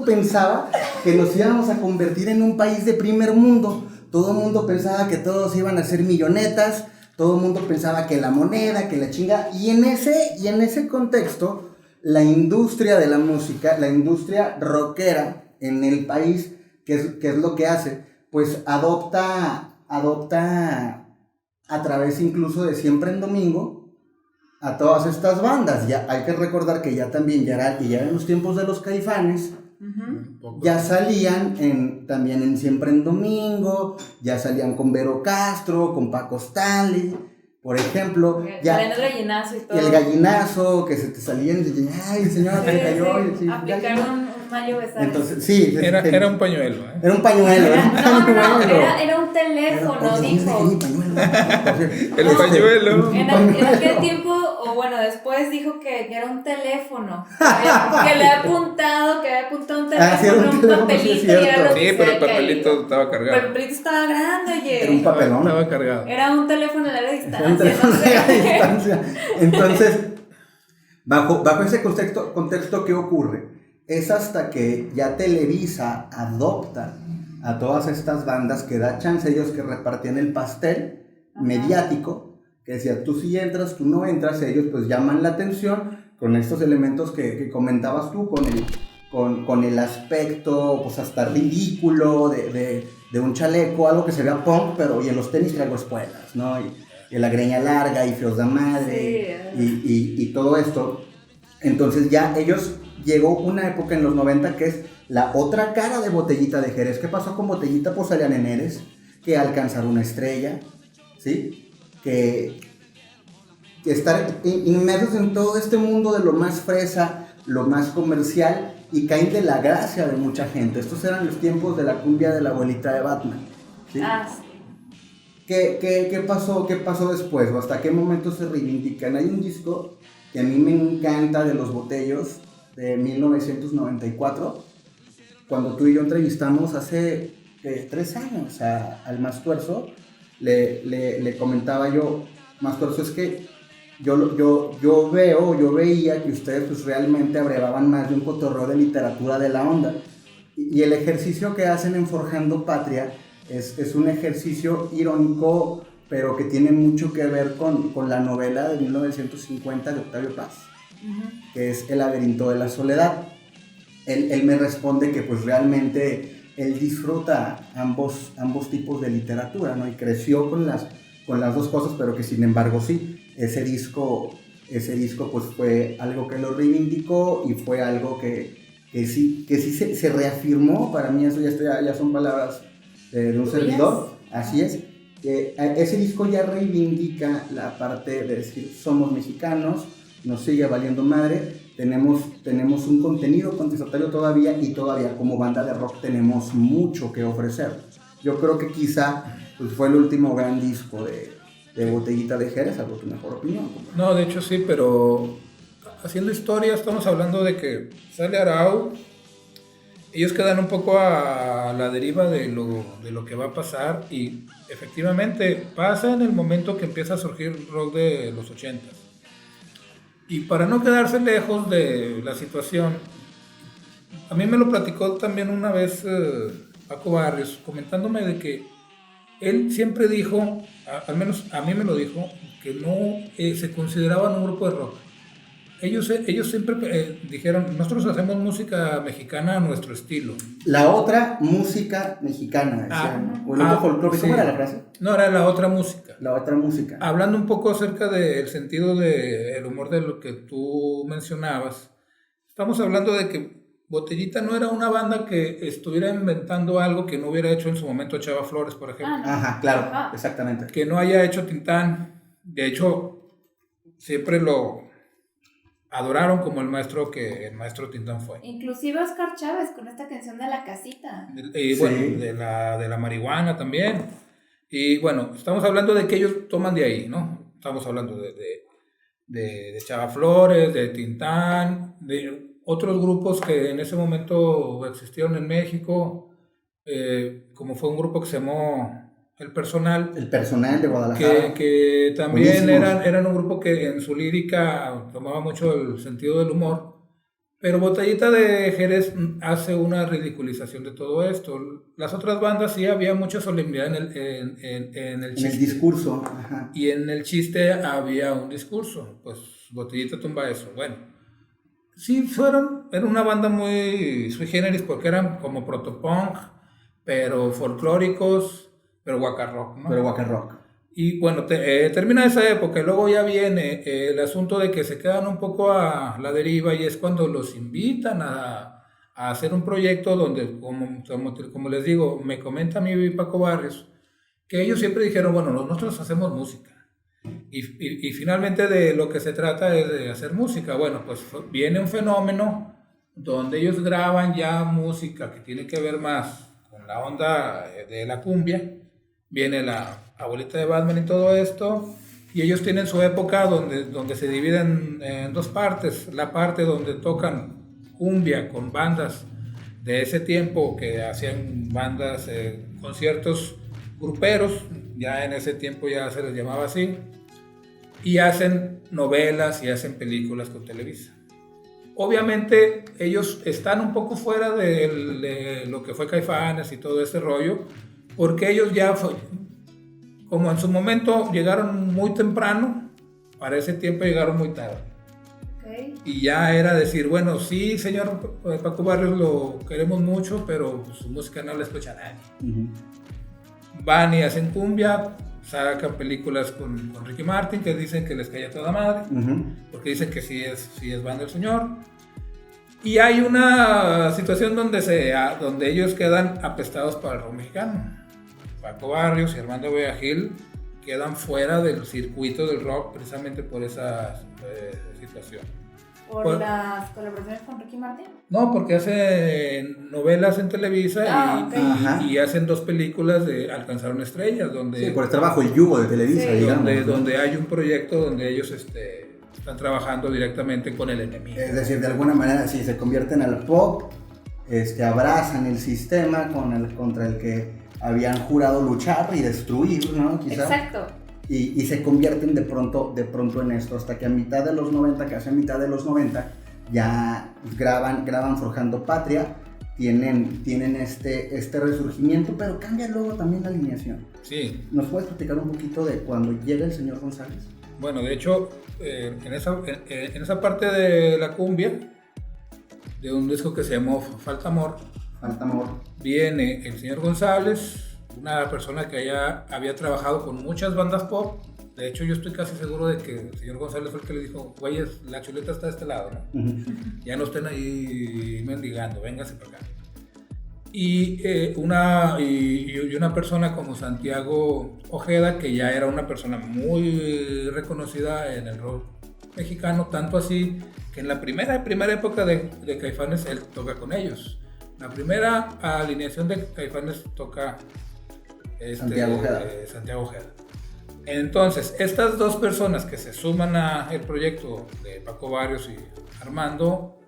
pensaba que nos íbamos a convertir en un país de primer mundo. Todo el mundo pensaba que todos iban a ser millonetas, todo el mundo pensaba que la moneda, que la chinga, y en ese contexto, la industria de la música, la industria rockera en el país, ¿qué es lo que hace? Pues adopta a través incluso de Siempre en Domingo a todas estas bandas. Ya hay que recordar que ya eran los tiempos de los Caifanes. Ya salían también en Siempre en Domingo, ya salían con Vero Castro, con Paco Stanley, por ejemplo.
El gallinazo y todo.
Y el gallinazo, que se te salían y decían, ay, señora, se cayó.
Aplicaron un mayo besar.
Entonces, sí.
Era un pañuelo, ¿eh?
Era un pañuelo.
Era un teléfono, dijo.
El pañuelo.
En aquel tiempo, o bueno, después dijo que era un teléfono. Que le había apuntado un teléfono, un papelito.
Sí, pero el papelito estaba cargado.
El papelito estaba grande, oye.
Era un papelón.
Estaba cargado.
Era un teléfono a larga distancia.
Era un teléfono a larga distancia. Entonces, bajo ese contexto, ¿qué ocurre? Es hasta que ya Televisa adopta a todas estas bandas, que da chance a ellos que repartían el pastel mediático, que decía, tú sí entras, tú no entras, ellos pues llaman la atención con estos elementos que comentabas tú, con el aspecto pues hasta ridículo de un chaleco, algo que se vea punk, pero y en los tenis traigo espuelas, ¿no? Y la greña larga y feos de madre, sí, y todo esto. Entonces ya ellos, llegó una época en los 90 que es la otra cara de Botellita de Jerez. ¿Qué pasó con Botellita? Pues salían en Eres, que alcanzar una estrella, ¿sí? Que estar inmersos en todo este mundo de lo más fresa, lo más comercial, y caen de la gracia de mucha gente. Estos eran los tiempos de la cumbia de la abuelita de Batman, ¿sí?
Sí.
¿Qué pasó después? ¿O hasta qué momento se reivindican? Hay un disco que a mí me encanta de Los Botellos, de 1994, cuando tú y yo entrevistamos hace 3 años al Mastuerzo. Le comentaba yo, Mastuerzo, es que yo veía que ustedes pues realmente abrevaban más de un cotorreo de literatura de la onda, y el ejercicio que hacen en Forjando Patria Es un ejercicio irónico, pero que tiene mucho que ver con la novela de 1950 de Octavio Paz, que es El laberinto de la soledad. Él me responde que pues realmente él disfruta ambos tipos de literatura, ¿no? Y creció con las dos cosas, pero que sin embargo sí, ese disco pues fue algo que lo reivindicó y fue algo que sí se reafirmó. Para mí eso ya son palabras de un servidor, así es. Ese disco ya reivindica la parte de decir somos mexicanos, nos sigue valiendo madre, tenemos un contenido contestatario todavía, y todavía como banda de rock tenemos mucho que ofrecer. Yo creo que quizá pues, fue el último gran disco de Botellita de Jerez, algo tu mejor opinión.
No, de hecho sí, pero haciendo historia estamos hablando de que sale Arau, ellos quedan un poco a la deriva de lo que va a pasar, y efectivamente pasa en el momento que empieza a surgir el rock de los 80s. Y para no quedarse lejos de la situación, a mí me lo platicó también una vez Paco Barrios, comentándome de que él siempre dijo, al menos a mí me lo dijo, que no se consideraban un grupo de rock. Ellos siempre dijeron, nosotros hacemos música mexicana a nuestro estilo.
La otra música mexicana, decían. O el otro folclore, ¿cómo era la frase?
No, era la otra música.
La otra música.
Hablando un poco acerca del sentido del humor de lo que tú mencionabas, estamos hablando de que Botellita no era una banda que estuviera inventando algo que no hubiera hecho en su momento Chava Flores, por ejemplo.
Ajá, claro, exactamente.
Que no haya hecho Tintán. De hecho, siempre lo adoraron como el maestro Tintán fue.
Inclusive Oscar Chávez con esta canción de La Casita.
Y bueno, sí. de la marihuana también. Y bueno, estamos hablando de que ellos toman de ahí, ¿no? Estamos hablando de Chava Flores, de Tintán, de otros grupos que en ese momento existieron en México, como fue un grupo que se llamó El Personal de Guadalajara, que también eran un grupo que en su lírica tomaba mucho el sentido del humor, pero Botellita de Jerez hace una ridiculización de todo esto. Las otras bandas sí había mucha solemnidad en el chiste,
en el discurso. Ajá.
Y en el chiste había un discurso, pues Botellita tumba eso. Bueno, sí era una banda muy sui generis porque eran como protopunk, pero folclóricos, pero guacarrock, ¿no?
Pero guacarrock.
Y bueno, termina esa época y luego ya viene el asunto de que se quedan un poco a la deriva, y es cuando los invitan a hacer un proyecto donde, como les digo, me comenta a mí Paco Barrios, que ellos siempre dijeron, bueno, nosotros hacemos música. Y finalmente de lo que se trata es de hacer música. Bueno, pues viene un fenómeno donde ellos graban ya música que tiene que ver más con la onda de la cumbia. Viene la abuelita de Batman y todo esto, y ellos tienen su época donde se dividen en dos partes. La parte donde tocan cumbia con bandas de ese tiempo que hacían bandas, conciertos gruperos, ya en ese tiempo ya se les llamaba así, y hacen novelas y hacen películas con Televisa. Obviamente ellos están un poco fuera de lo que fue Caifanes y todo ese rollo, porque ellos ya, como en su momento llegaron muy temprano, para ese tiempo llegaron muy tarde. Okay. Y ya era decir, bueno, sí, señor Paco Barrios, lo queremos mucho, pero su música no la escucha nadie. Uh-huh. Van y hacen cumbia, sacan películas con Ricky Martin, que dicen que les cae a toda madre, uh-huh, porque dicen que sí es banda del señor. Y hay una situación donde ellos quedan apestados para el rock mexicano. Paco Barrios y Armando Vega Gil quedan fuera del circuito del rock precisamente por esa situación.
¿Por las colaboraciones con Ricky Martin?
No, porque hacen novelas en Televisa y hacen dos películas de Alcanzaron Estrellas, donde...
Sí, por estar bajo el yugo de Televisa, sí, digamos.
Donde hay un proyecto donde ellos están trabajando directamente con el enemigo.
Es decir, de alguna manera, si se convierten al pop, abrazan el sistema contra el que habían jurado luchar y destruir, ¿no? Quizá.
Exacto.
Y se convierten de pronto en esto, hasta que a mitad de los 90, casi a mitad de los 90, ya graban Forjando Patria, tienen este resurgimiento, pero cambia luego también la alineación.
Sí.
¿Nos puedes platicar un poquito de cuando llega el señor González?
Bueno, de hecho, en esa parte de la cumbia, de un disco que se llamó Falta Amor, viene el señor González, una persona que ya había trabajado con muchas bandas pop. De hecho, yo estoy casi seguro de que el señor González fue el que le dijo, güeyes, la chuleta está de este lado, ¿no? Uh-huh. Ya no estén ahí mendigando, véngase para acá. Y una persona como Santiago Ojeda, que ya era una persona muy reconocida en el rock mexicano, tanto así que en la primera época de Caifanes él toca con ellos. La primera alineación de Caifanes toca Santiago Ojeda. Entonces, estas dos personas que se suman al proyecto de Paco Barrios y Armando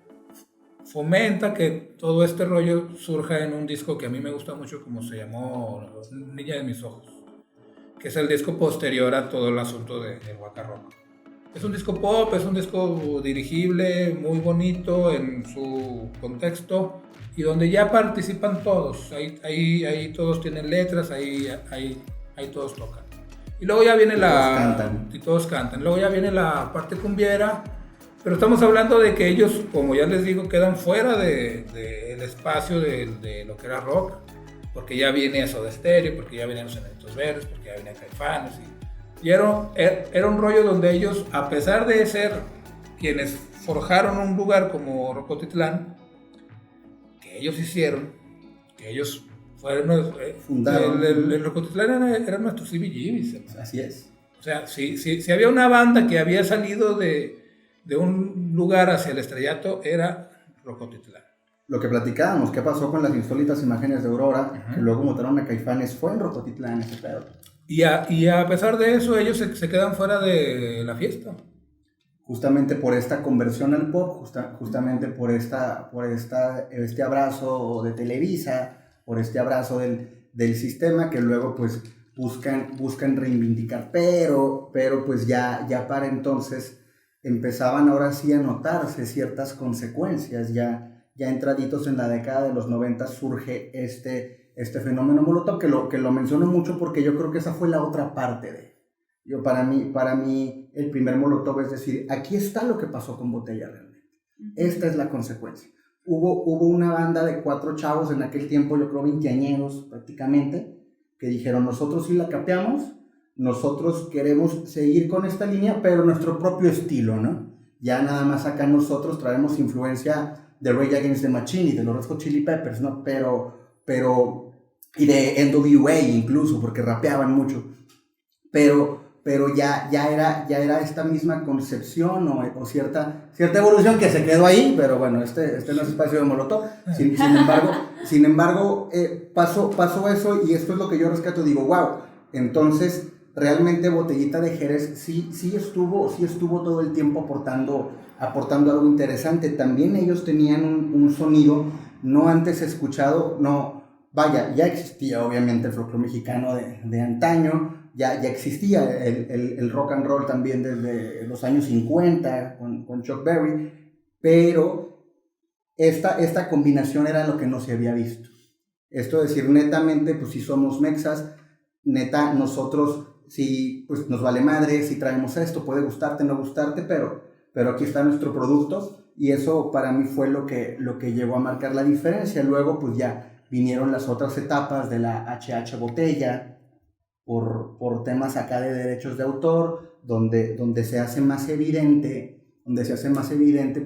fomenta que todo este rollo surja en un disco que a mí me gusta mucho, como se llamó Niña de mis ojos, que es el disco posterior a todo el asunto del Waka Rock. Es un disco pop, es un disco dirigible, muy bonito en su contexto y donde ya participan todos. Ahí todos tienen letras, ahí todos tocan. Y luego ya viene todos cantan. Luego ya viene la parte cumbiera, pero estamos hablando de que ellos, como ya les digo, quedan fuera del espacio de lo que era rock, porque ya viene Soda Stereo, porque ya venían los Enanitos Verdes, porque ya venían Caifanes. Y era un rollo donde ellos, a pesar de ser quienes forjaron un lugar como Rocotitlán, que ellos hicieron, que ellos fundaron. El Rocotitlán era nuestro CBGB.
Así es.
O sea, si había una banda que había salido de un lugar hacia el estrellato, era Rocotitlán.
Lo que platicábamos, ¿qué pasó con las insólitas imágenes de Aurora? Uh-huh. Que luego montaron a Caifanes, fue en Rocotitlán ese pedo.
Y a pesar de eso, ellos se quedan fuera de la fiesta.
Justamente por esta conversión al pop, justamente por este abrazo de Televisa, por este abrazo del sistema que luego pues buscan reivindicar, pero pues ya para entonces empezaban ahora sí a notarse ciertas consecuencias, ya entraditos en la década de los 90 surge este fenómeno Molotov, que lo menciono mucho porque yo creo que esa fue la otra parte para mí el primer Molotov, es decir, aquí está lo que pasó con Botella realmente, esta es la consecuencia. Hubo una banda de 4 chavos en aquel tiempo, yo creo 20añeros prácticamente, que dijeron, nosotros sí la capeamos, nosotros queremos seguir con esta línea, pero nuestro propio estilo, ¿no? Ya nada más acá nosotros traemos influencia de Rage Against the Machine y de los Red Hot Chili Peppers, ¿no? Pero y de NWA incluso, porque rapeaban mucho, pero ya era esta misma concepción o cierta evolución que se quedó ahí, pero bueno, este no es espacio de Molotov. Sin embargo, pasó eso, y esto es lo que yo rescato, digo, wow, entonces realmente Botellita de Jerez sí estuvo todo el tiempo aportando algo interesante. También ellos tenían un sonido no antes escuchado, ya existía obviamente el folclore mexicano de antaño, ya existía el rock and roll también desde los años 50 con Chuck Berry, pero esta combinación era lo que no se había visto. Esto es decir, netamente, pues si somos mexas, neta, nosotros sí, pues nos vale madre, si traemos esto, puede gustarte, no gustarte, pero aquí está nuestro producto, y eso para mí fue lo que llegó a marcar la diferencia. Luego pues ya vinieron las otras etapas de la HH Botella, por temas acá de derechos de autor, donde se hace más evidente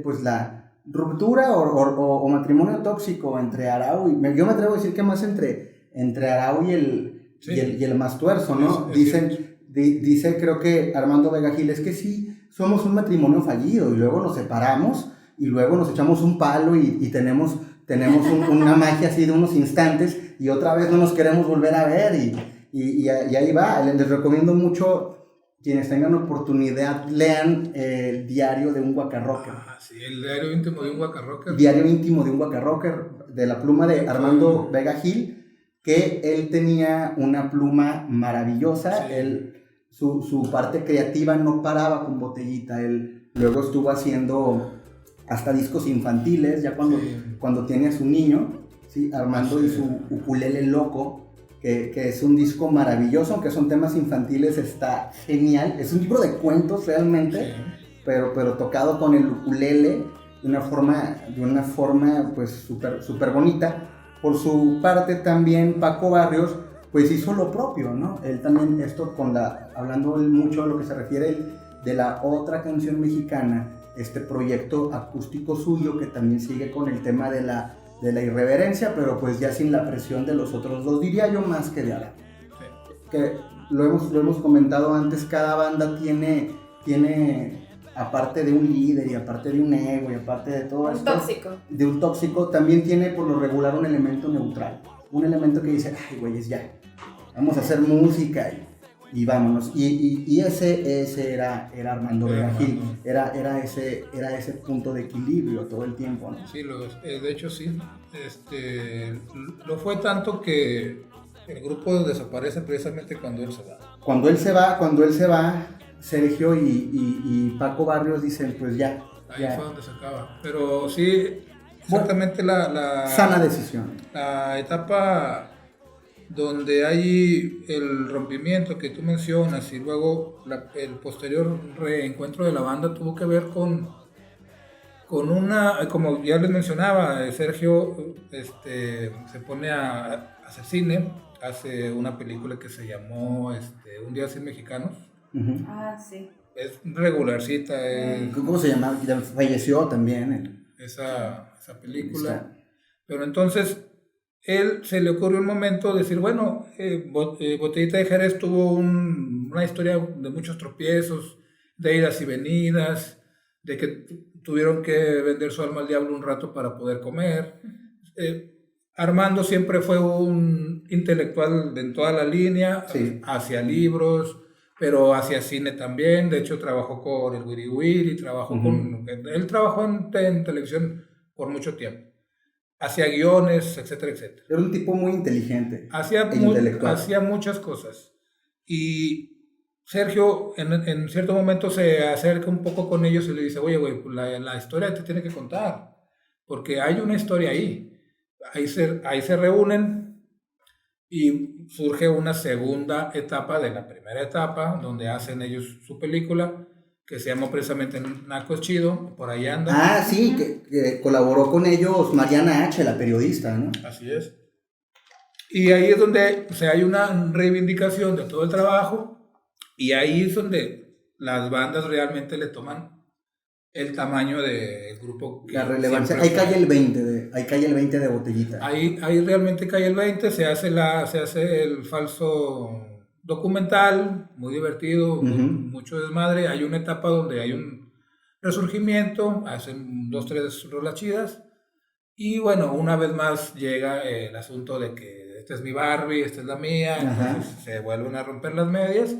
pues la ruptura o matrimonio tóxico entre Arau y, yo me atrevo a decir que más entre Arau y el Mastuerzo, ¿no? Dice creo que Armando Vega Gil, es que sí, somos un matrimonio fallido, y luego nos separamos, y luego nos echamos un palo y tenemos una magia así de unos instantes, y otra vez no nos queremos volver a ver, y ahí va. Les recomiendo mucho, quienes tengan oportunidad, lean el diario de un Waka Rocker.
Sí, el diario íntimo de un Waka Rocker.
Diario íntimo de un Waka Rocker, de la pluma de Armando Vega Gil, que él tenía una pluma maravillosa. Sí. Su parte creativa no paraba con Botellita. Él luego estuvo haciendo hasta discos infantiles, ya cuando tiene a su niño. Sí, Armando y su ukulele loco, que es un disco maravilloso, aunque son temas infantiles, está genial. Es un libro de cuentos realmente, sí. pero tocado con el ukulele de una forma pues súper bonita. Por su parte también Paco Barrios pues hizo lo propio, ¿no? Él también hablando mucho de lo que se refiere de la otra canción mexicana, este proyecto acústico suyo que también sigue con el tema de la irreverencia, pero pues ya sin la presión de los otros dos, diría yo, más que de ahora. Sí. Que lo hemos comentado antes, cada banda tiene aparte de un líder y aparte de un ego y aparte de todo de un tóxico, también tiene por lo regular un elemento neutral, un elemento que dice, ay güeyes, ya, vamos a hacer música y vámonos. Y ese era Armando Vega Gil, era ese punto de equilibrio todo el tiempo, ¿no?
Sí, de hecho sí. Lo fue tanto que el grupo desaparece precisamente cuando él se va. Cuando
él se va, Sergio y Paco Barrios dicen, pues ya.
Ahí fue donde se acaba. Pero sí, exactamente la
sana decisión.
La etapa donde hay el rompimiento que tú mencionas y luego el posterior reencuentro de la banda tuvo que ver con una, como ya les mencionaba, Sergio se pone a hacer cine, hace una película que se llamó Un día sin mexicanos.
Uh-huh. Ah, sí.
Es regularcita.
¿Cómo se llama? Falleció también.
Esa película. Sí. Pero entonces él se le ocurrió un momento decir, bueno, Botellita de Jerez tuvo una historia de muchos tropiezos, de idas y venidas, de que tuvieron que vender su alma al diablo un rato para poder comer. Armando siempre fue un intelectual en toda la línea, sí. Hacia libros, pero hacia cine también. De hecho, trabajó con el Wiri Wiri, él trabajó en televisión por mucho tiempo. Hacía guiones, etcétera, etcétera.
Era un tipo muy inteligente.
Hacía muchas cosas. Y Sergio, en cierto momento, se acerca un poco con ellos y le dice, oye, güey, pues la historia te tiene que contar, porque hay una historia ahí. Ahí se reúnen y surge una segunda etapa de la primera etapa, donde hacen ellos su película, que se llama precisamente Naco es Chido, por ahí anda.
Ah, sí, que colaboró con ellos Mariana H., la periodista, ¿no?
Así es. Y ahí es donde hay una reivindicación de todo el trabajo, y ahí es donde las bandas realmente le toman el tamaño del grupo.
La relevancia, ahí cae el 20 de Botellita.
Ahí realmente cae el 20, se hace el falso documental, muy divertido, mucho desmadre. Hay una etapa donde hay un resurgimiento, hacen 2-3 rolas chidas, y bueno, una vez más llega el asunto de que esta es mi Barbie, esta es la mía. Ajá. Entonces se vuelven a romper las medias,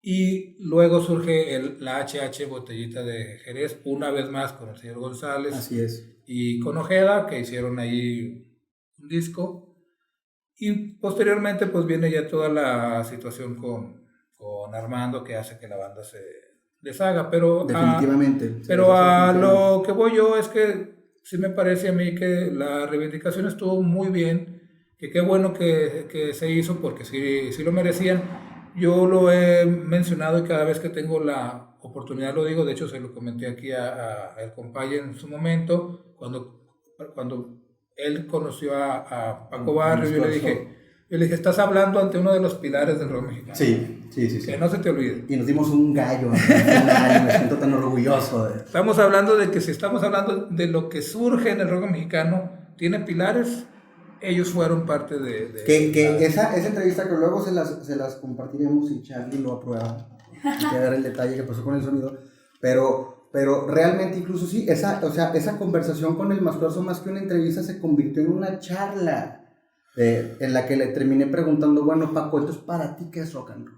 y luego surge la HH Botellita de Jerez, una vez más con el señor González.
Así es.
Y con Ojeda, que hicieron ahí un disco. Y posteriormente pues viene ya toda la situación con Armando, que hace que la banda se deshaga, pero
definitivamente.
A lo que voy yo es que sí me parece a mí que la reivindicación estuvo muy bien, que qué bueno que se hizo, porque sí lo merecían. Yo lo he mencionado y cada vez que tengo la oportunidad lo digo. De hecho se lo comenté aquí al compañero en su momento, cuando él conoció a Paco Barrios. Yo le dije, estás hablando ante uno de los pilares del rock mexicano.
Sí.
Que no se te olvide.
Y nos dimos un gallo, me siento tan orgulloso.
Estamos hablando de que si estamos hablando de lo que surge en el rock mexicano, tiene pilares. Ellos fueron parte de
esa entrevista, que luego se las compartiremos y Charlie lo aprueba. Hay que ver el detalle que pasó con el sonido. Pero realmente incluso sí, esa conversación con el Mascuerzo, más que una entrevista, se convirtió en una charla en la que le terminé preguntando, bueno, Paco, entonces para ti, ¿qué es rock and roll?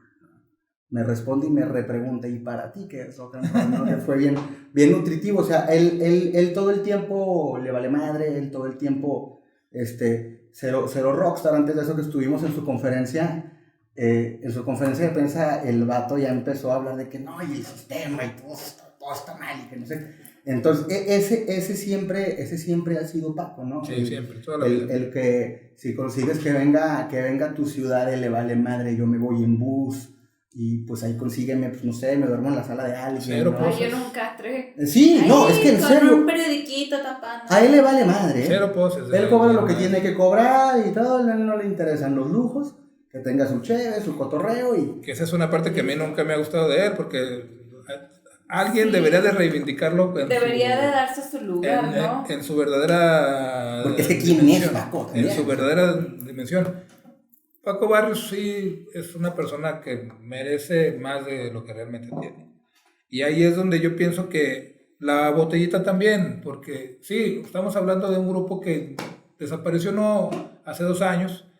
Me responde y me repregunta, ¿y para ti qué es rock and roll? ¿No? Que fue bien nutritivo. O sea, él todo el tiempo le vale madre, él todo el tiempo cero rockstar. Antes de eso, que estuvimos en su conferencia de prensa, el vato ya empezó a hablar de que no, y el sistema y todo está mal, y que no sé. Entonces, ese siempre ha sido Paco, ¿no?
Sí, siempre, toda la vida.
El que si consigues que venga a tu ciudad, le vale madre, yo me voy en bus y pues ahí consígueme, pues no sé, me duermo en la sala de alguien.
Cero
¿no?
poses.
Yo en un catre.
Sí,
Ay,
no, es que en serio.
Con un periodiquito tapando.
A él le vale madre, ¿eh?
Cero poses.
Él cobra lo que tiene que cobrar y todo, no le interesan los lujos, que tenga su cheve, su cotorreo y...
Que esa es una parte que a mí nunca me ha gustado de él, porque alguien debería de reivindicarlo.
Debería de darse su lugar, ¿no?
En su verdadera
porque es que quién es Paco también.
En su verdadera dimensión. Paco Barrios sí es una persona que merece más de lo que realmente tiene. Y ahí es donde yo pienso que la Botellita también, porque sí, estamos hablando de un grupo que desapareció no hace 2 años,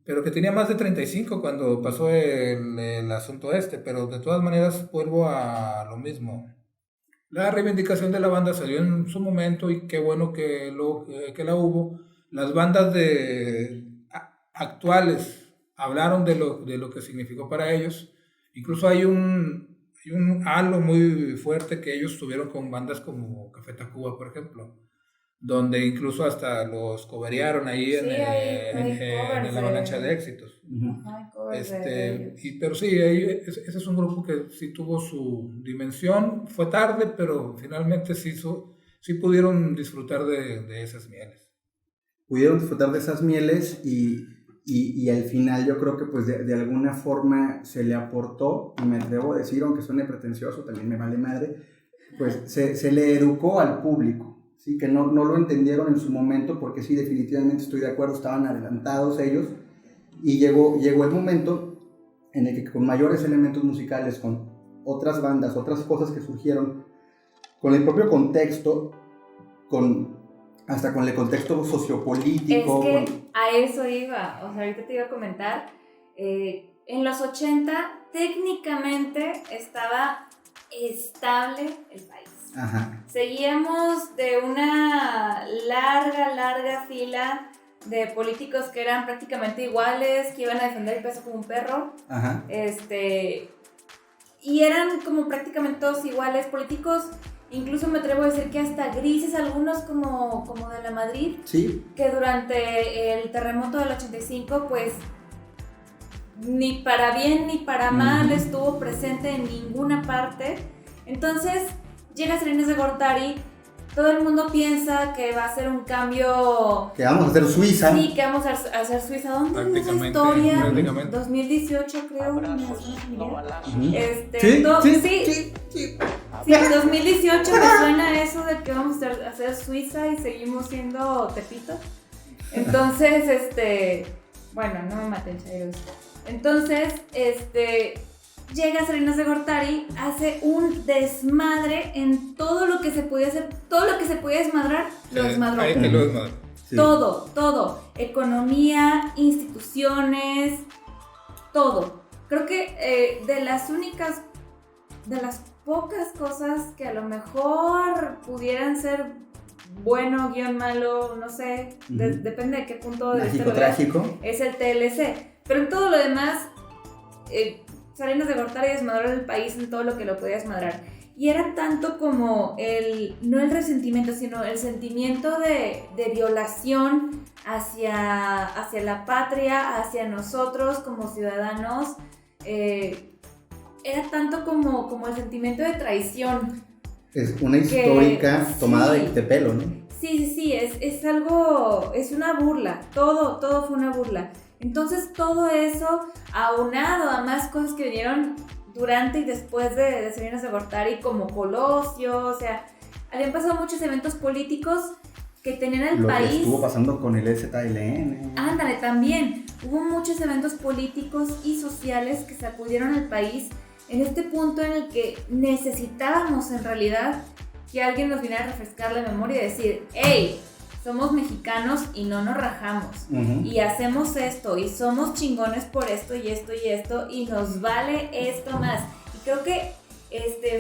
pero que tenía más de 35 cuando pasó el asunto pero de todas maneras vuelvo a lo mismo. La reivindicación de la banda salió en su momento y qué bueno que la hubo. Las bandas actuales hablaron de lo que significó para ellos. Incluso hay un halo muy fuerte que ellos tuvieron con bandas como Café Tacuba, por ejemplo, donde incluso hasta los coverearon ahí en la avalancha de éxitos. Pero sí, ese es un grupo que sí tuvo su dimensión, fue tarde, pero finalmente sí pudieron disfrutar de esas mieles.
Pudieron disfrutar de esas mieles y al final yo creo que pues de alguna forma se le aportó, y me atrevo a decir, aunque suene pretencioso, también me vale madre, pues se le educó al público. Sí, que no lo entendieron en su momento, porque sí, definitivamente estoy de acuerdo, estaban adelantados ellos, y llegó el momento en el que con mayores elementos musicales, con otras bandas, otras cosas que surgieron, con el propio contexto, hasta con el contexto sociopolítico.
Es que a eso iba, o sea, ahorita te iba a comentar, en los 80 técnicamente estaba estable el país.
Ajá.
Seguíamos de una larga fila de políticos que eran prácticamente iguales, que iban a defender el peso como un perro.
Ajá.
Y eran como prácticamente todos iguales, políticos, incluso me atrevo a decir que hasta grises, algunos como de la Madrid,
sí,
que durante el terremoto del 85 pues ni para bien ni para mal estuvo presente en ninguna parte. Entonces llega Salinas de Gortari, todo el mundo piensa que va a ser un cambio...
Que vamos a hacer Suiza.
Sí, que vamos a hacer Suiza. ¿Dónde es esa historia? 2018 creo. Sí, 2018 me suena eso de que vamos a hacer Suiza y seguimos siendo Tepito. Entonces, bueno, no me maten, chairos. Entonces, llega Salinas de Gortari, hace un desmadre en todo lo que se podía hacer, todo lo que se podía desmadrar, lo desmadró.
Sí.
Todo. Economía, instituciones, todo. Creo que de las pocas cosas que a lo mejor pudieran ser bueno, guión malo, no sé, depende de qué punto de vista lo veas, es el TLC. Pero en todo lo demás, Salinas de Gortari desmadró el país en todo lo que lo podía desmadrar. Y era tanto como no el resentimiento, sino el sentimiento de violación hacia la patria, hacia nosotros como ciudadanos. Era tanto como el sentimiento de traición.
Es una histórica tomada de pelo, ¿no?
Sí, es algo, es una burla, todo fue una burla. Entonces todo eso, aunado a más cosas que vinieron durante y después de Salinas de Gortari, como Colosio, o sea, habían pasado muchos eventos políticos que tenían al país... Lo que
estuvo pasando con el EZLN.
Ándale, también. Hubo muchos eventos políticos y sociales que sacudieron al país en este punto en el que necesitábamos en realidad que alguien nos viniera a refrescar la memoria y decir, hey, somos mexicanos y no nos rajamos, y hacemos esto, y somos chingones por esto y esto y esto, y nos vale esto más. Y creo que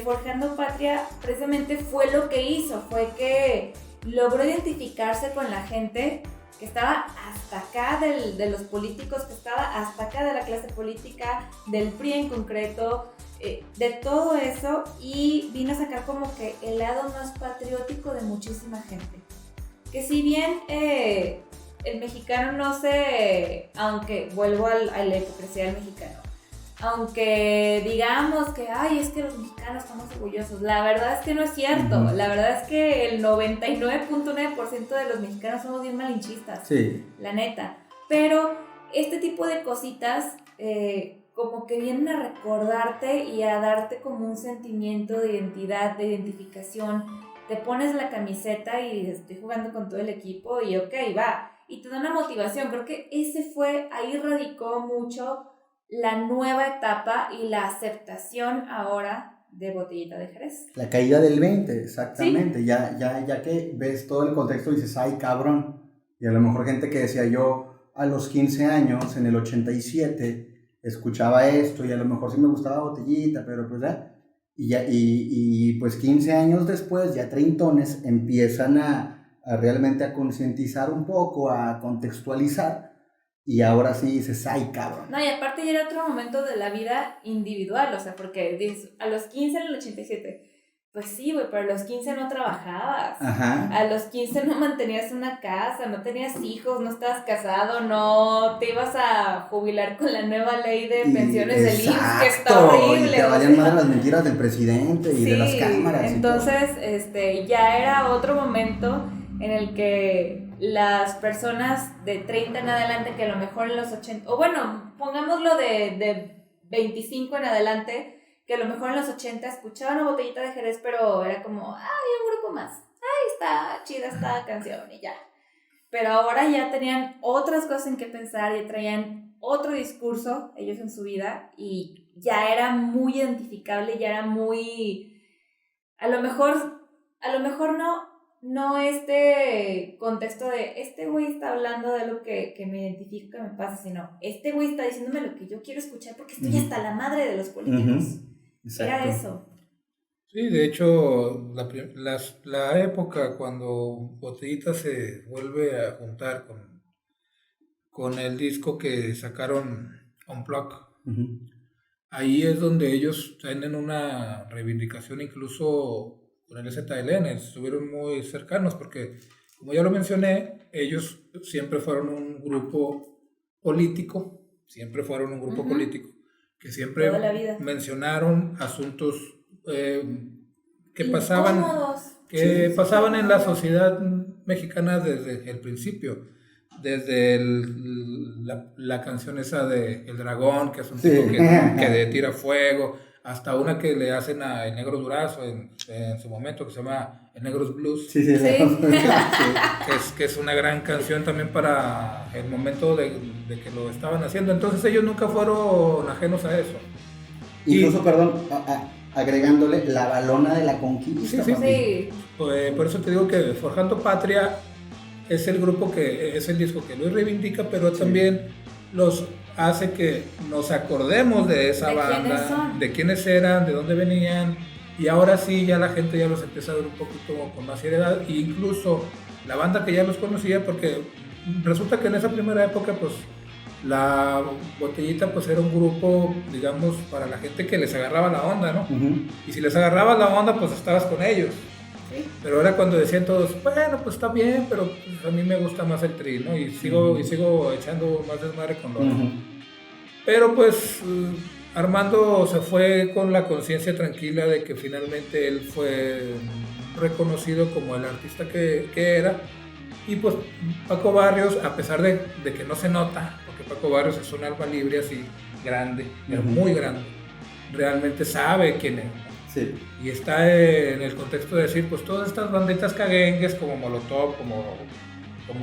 Forjando Patria precisamente fue lo que hizo, fue que logró identificarse con la gente que estaba hasta acá de los políticos, que estaba hasta acá de la clase política, del PRI en concreto, de todo eso, y vino a sacar como que el lado más patriótico de muchísima gente. Que si bien el mexicano no se, aunque vuelvo a la hipocresía del mexicano, aunque digamos que, ay, es que los mexicanos estamos orgullosos, la verdad es que no es cierto. Uh-huh. La verdad es que el 99.9% de los mexicanos somos bien malinchistas, sí, la neta. Pero este tipo de cositas como que vienen a recordarte y a darte como un sentimiento de identidad, de identificación. Te pones la camiseta y estoy jugando con todo el equipo y ok, va. Y te da una motivación. Creo que ahí radicó mucho la nueva etapa y la aceptación ahora de Botellita de Jerez.
La caída del 20, exactamente. ¿Sí? Ya que ves todo el contexto y dices, ay, cabrón. Y a lo mejor gente que decía, yo a los 15 años, en el 87, escuchaba esto y a lo mejor sí me gustaba Botellita, pero pues ya. Y pues 15 años después, ya treintones, empiezan a realmente a concientizar un poco, a contextualizar. Y ahora sí dices, ay, cabrón.
No, y aparte ya era otro momento de la vida individual, o sea, porque dices, a los 15 en el 87, pues sí, güey, pero a los 15 no trabajabas. Ajá. A los 15 no mantenías una casa, no tenías hijos, no estabas casado, no te ibas a jubilar con la nueva ley de pensiones del IMSS, que está horrible.
Y te valían más las mentiras del presidente y de las cámaras.
Entonces, ya era otro momento en el que las personas de 30 en adelante, que a lo mejor en los 80, o bueno, pongámoslo de 25 en adelante, que a lo mejor en los 80 escuchaban una Botellita de Jerez, pero era como, ay, un grupo más, ay, está chida esta canción y ya. Pero ahora ya tenían otras cosas en que pensar, ya traían otro discurso ellos en su vida y ya era muy identificable, ya era muy, a lo mejor no este contexto de este güey está hablando de lo que me identifica, que me pasa, sino este güey está diciéndome lo que yo quiero escuchar porque estoy hasta la madre de los políticos. Era eso.
Sí, de hecho, la época cuando Botellita se vuelve a juntar con el disco que sacaron Unplugged, ahí es donde ellos tienen una reivindicación incluso con el ZLN, estuvieron muy cercanos porque, como ya lo mencioné, ellos siempre fueron un grupo político, político, que siempre mencionaron asuntos que pasaban en la sociedad mexicana desde el principio, desde la canción esa de El Dragón, que es un tipo que tira fuego, hasta una que le hacen a El Negro Durazo en su momento, que se llama El Negros Blues, que es una gran canción también para el momento de que lo estaban haciendo. Entonces ellos nunca fueron ajenos a eso.
Incluso, agregándole La Balona de la Conquista.
Sí.
Por eso te digo que Forjando Patria es el grupo es el disco que los reivindica, pero también los hace que nos acordemos de esa banda, de quiénes eran, de dónde venían, y ahora sí ya la gente ya los empieza a ver un poquito con más seriedad, e incluso la banda que ya los conocía, porque resulta que en esa primera época pues la Botellita pues era un grupo, digamos, para la gente que les agarraba la onda, ¿no? Y si les agarrabas la onda pues estabas con ellos. ¿Sí? Pero era cuando decían todos, bueno, pues está bien, pero pues a mí me gusta más el Tri, ¿no? Y sigo echando más desmadre con los Pero pues Armando se fue con la conciencia tranquila de que finalmente él fue reconocido como el artista que era. Y pues Paco Barrios, a pesar de que no se nota, porque Paco Barrios es un alma libre así, grande, pero muy grande, realmente sabe quién es. Sí. Y está en el contexto de decir, pues todas estas banditas caguengues como Molotov, como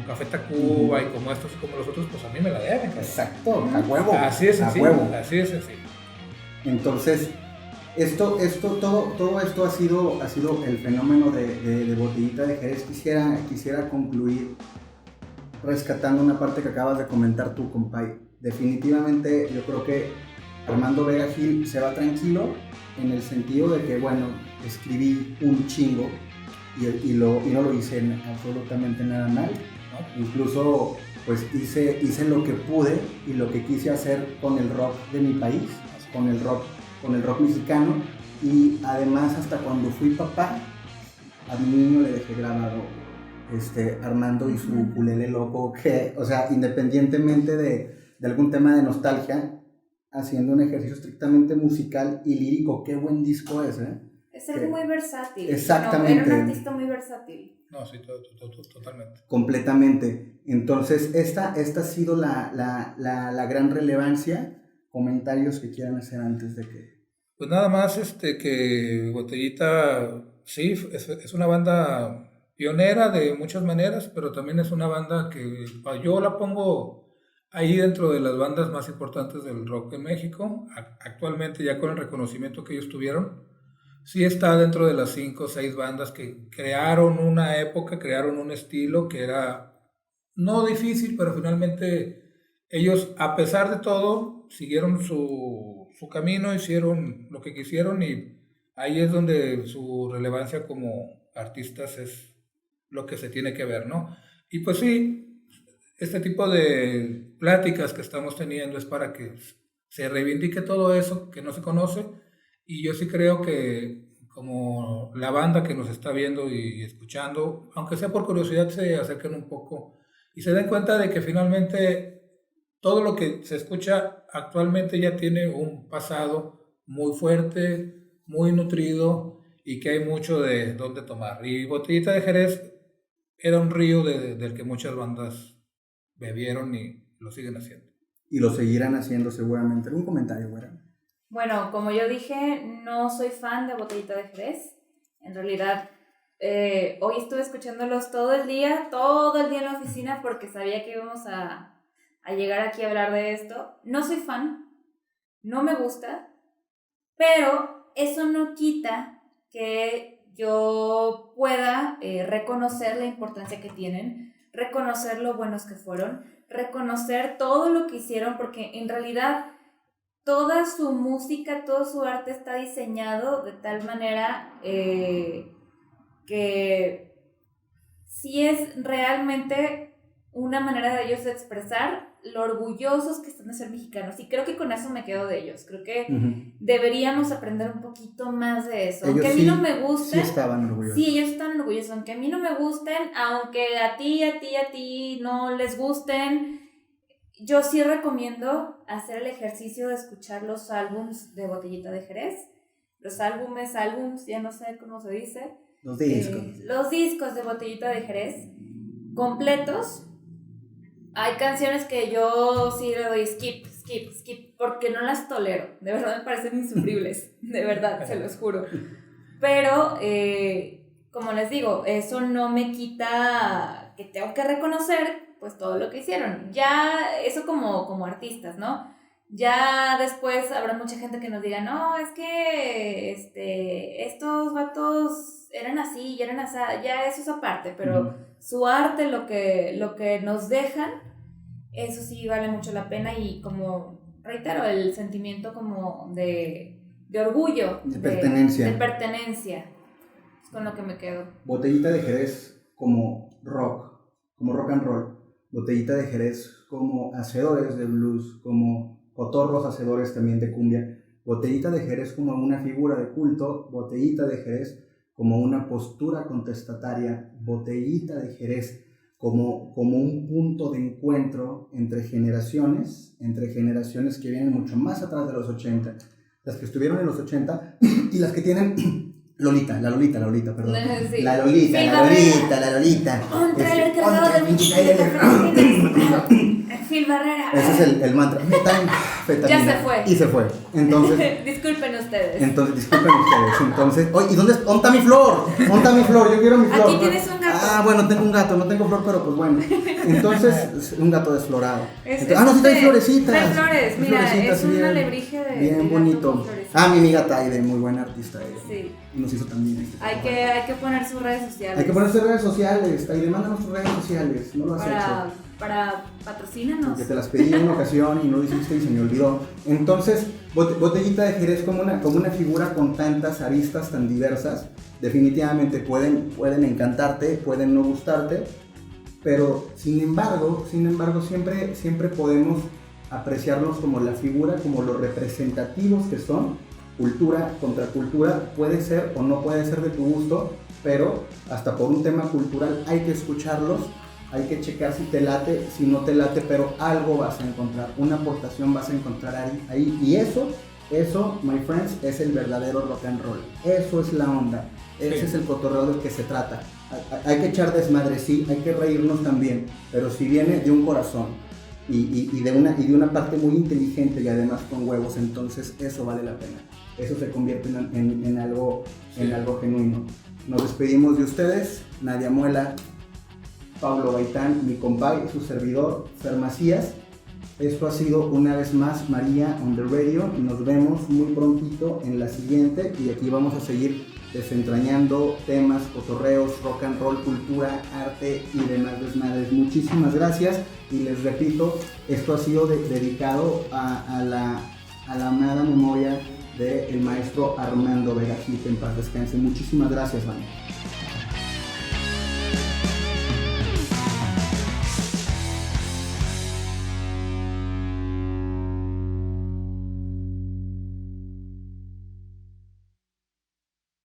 Café Tacuba y como estos y como los otros, pues a mí me la deben.
Exacto, a huevo.
Así de sencillo.
A huevo.
Así de sencillo.
Entonces, todo esto ha sido el fenómeno de Botellita de Jerez. Quisiera concluir rescatando una parte que acabas de comentar tú, compay. Definitivamente yo creo que Armando Vega Gil se va tranquilo en el sentido de que, bueno, escribí un chingo y no lo hice absolutamente nada mal, ¿no? Incluso pues hice lo que pude y lo que quise hacer con el rock de mi país, con el rock con el rock mexicano, y además hasta cuando fui papá, a mi niño le dejé grabado Armando y su ukulele loco, que, o sea, independientemente de algún tema de nostalgia, haciendo un ejercicio estrictamente musical y lírico. Qué buen disco es, ¿eh?
Es algo muy versátil.
Exactamente.
Era un artista muy versátil.
No, sí, totalmente.
Completamente. Entonces, esta ha sido la gran relevancia. Comentarios que quieran hacer antes de que...
Pues nada más que Botellita, sí, es una banda pionera de muchas maneras, pero también es una banda que yo la pongo ahí dentro de las bandas más importantes del rock en México. Actualmente, ya con el reconocimiento que ellos tuvieron, sí está dentro de las 5 o 6 bandas que crearon una época, crearon un estilo que era no difícil, pero finalmente ellos, a pesar de todo, siguieron su camino, hicieron lo que quisieron, y ahí es donde su relevancia como artistas es lo que se tiene que ver, ¿no? Y pues sí, este tipo de pláticas que estamos teniendo es para que se reivindique todo eso que no se conoce, y yo sí creo que como la banda que nos está viendo y escuchando, aunque sea por curiosidad, se acerquen un poco y se den cuenta de que finalmente todo lo que se escucha actualmente ya tiene un pasado muy fuerte, muy nutrido, y que hay mucho de dónde tomar. Y Botellita de Jerez era un río del que muchas bandas bebieron y lo siguen haciendo.
Y lo seguirán haciendo seguramente. ¿Algún comentario, güera?
Bueno, como yo dije, no soy fan de Botellita de Jerez. En realidad, hoy estuve escuchándolos todo el día en la oficina, porque sabía que íbamos a llegar aquí a hablar de esto. No soy fan, no me gusta, pero eso no quita que yo pueda reconocer la importancia que tienen, reconocer lo buenos que fueron, reconocer todo lo que hicieron, porque en realidad toda su música, todo su arte está diseñado de tal manera que sí es realmente una manera de ellos de expresar lo orgullosos que están de ser mexicanos, y creo que con eso me quedo de ellos. Creo que deberíamos aprender un poquito más de eso.
Ellos
aunque a mí no me gusten,
sí estaban orgullosos.
Sí, ellos están orgullosos, aunque a mí no me gusten, aunque a ti no les gusten, yo sí recomiendo hacer el ejercicio de escuchar los álbums de Botellita de Jerez. Los álbums, ya no sé cómo se dice.
Los discos.
Los discos de Botellita de Jerez completos. Hay canciones que yo sí le doy skip, porque no las tolero. De verdad me parecen insufribles. De verdad, se los juro. Pero, como les digo, eso no me quita que tengo que reconocer pues todo lo que hicieron. Ya, eso como artistas, ¿no? Ya después habrá mucha gente que nos diga, no, es que estos vatos eran así y eran así, ya eso es aparte, pero su arte, lo que nos dejan, eso sí vale mucho la pena, y como, reitero, el sentimiento como de orgullo,
de pertenencia.
De pertenencia, es con lo que me quedo.
Botellita de Jerez como rock and roll. Botellita de Jerez como hacedores de blues, como cotorros hacedores también de cumbia. Botellita de Jerez como una figura de culto. Botellita de Jerez como una postura contestataria. Botellita de Jerez como un punto de encuentro entre generaciones que vienen mucho más atrás de los 80, las que estuvieron en los 80 y las que tienen la Lolita, perdón.
Sí.
La Lolita.
Un trailer cargado de Phil Barrera.
Ese es el mantra. Fetamina.
Ya se fue.
Y se fue. Entonces,
disculpen ustedes.
Entonces, oye, ¿y dónde está mi flor? Yo quiero mi flor.
Aquí tienes un gato.
Bueno, tengo un gato, no tengo flor, pero pues bueno. Entonces, un gato desflorado.
Sí
trae florecitas.
Trae flores, mira, es un alebrije de
bien bonito. Mi amiga Taide, muy buena artista ella.
Sí.
Y nos hizo también
Hay que poner sus redes sociales.
Hay que poner sus redes sociales, Taide, mándanos tus redes sociales, no lo has hecho.
Para patrocínanos.
Porque te las pedí en una ocasión y no lo hiciste y se me olvidó. Entonces, Botellita de Jerez como una figura con tantas aristas tan diversas, definitivamente pueden encantarte, pueden no gustarte, pero sin embargo siempre podemos apreciarlos como la figura, como los representativos que son cultura contra cultura puede ser o no puede ser de tu gusto, pero hasta por un tema cultural hay que escucharlos, hay que checar si te late, si no te late, pero algo vas a encontrar, una aportación vas a encontrar ahí. Y eso, my friends, es el verdadero rock and roll. Eso es la onda, ese es el cotorreo del que se trata. Hay que echar desmadre, sí, hay que reírnos también, pero si viene de un corazón y de una parte muy inteligente y además con huevos, entonces eso vale la pena. Eso se convierte en algo genuino. Nos despedimos de ustedes, Nadia Muela, Pablo Gaitán, mi compay, su servidor, Fer Macías. Esto ha sido una vez más María on the Radio. Nos vemos muy prontito en la siguiente y aquí vamos a seguir desentrañando temas, cotorreos, rock and roll, cultura, arte y demás desmadres. Muchísimas gracias y les repito, esto ha sido dedicado a la amada memoria del maestro Armando Vega Gil, que en paz descanse. Muchísimas gracias, Vania.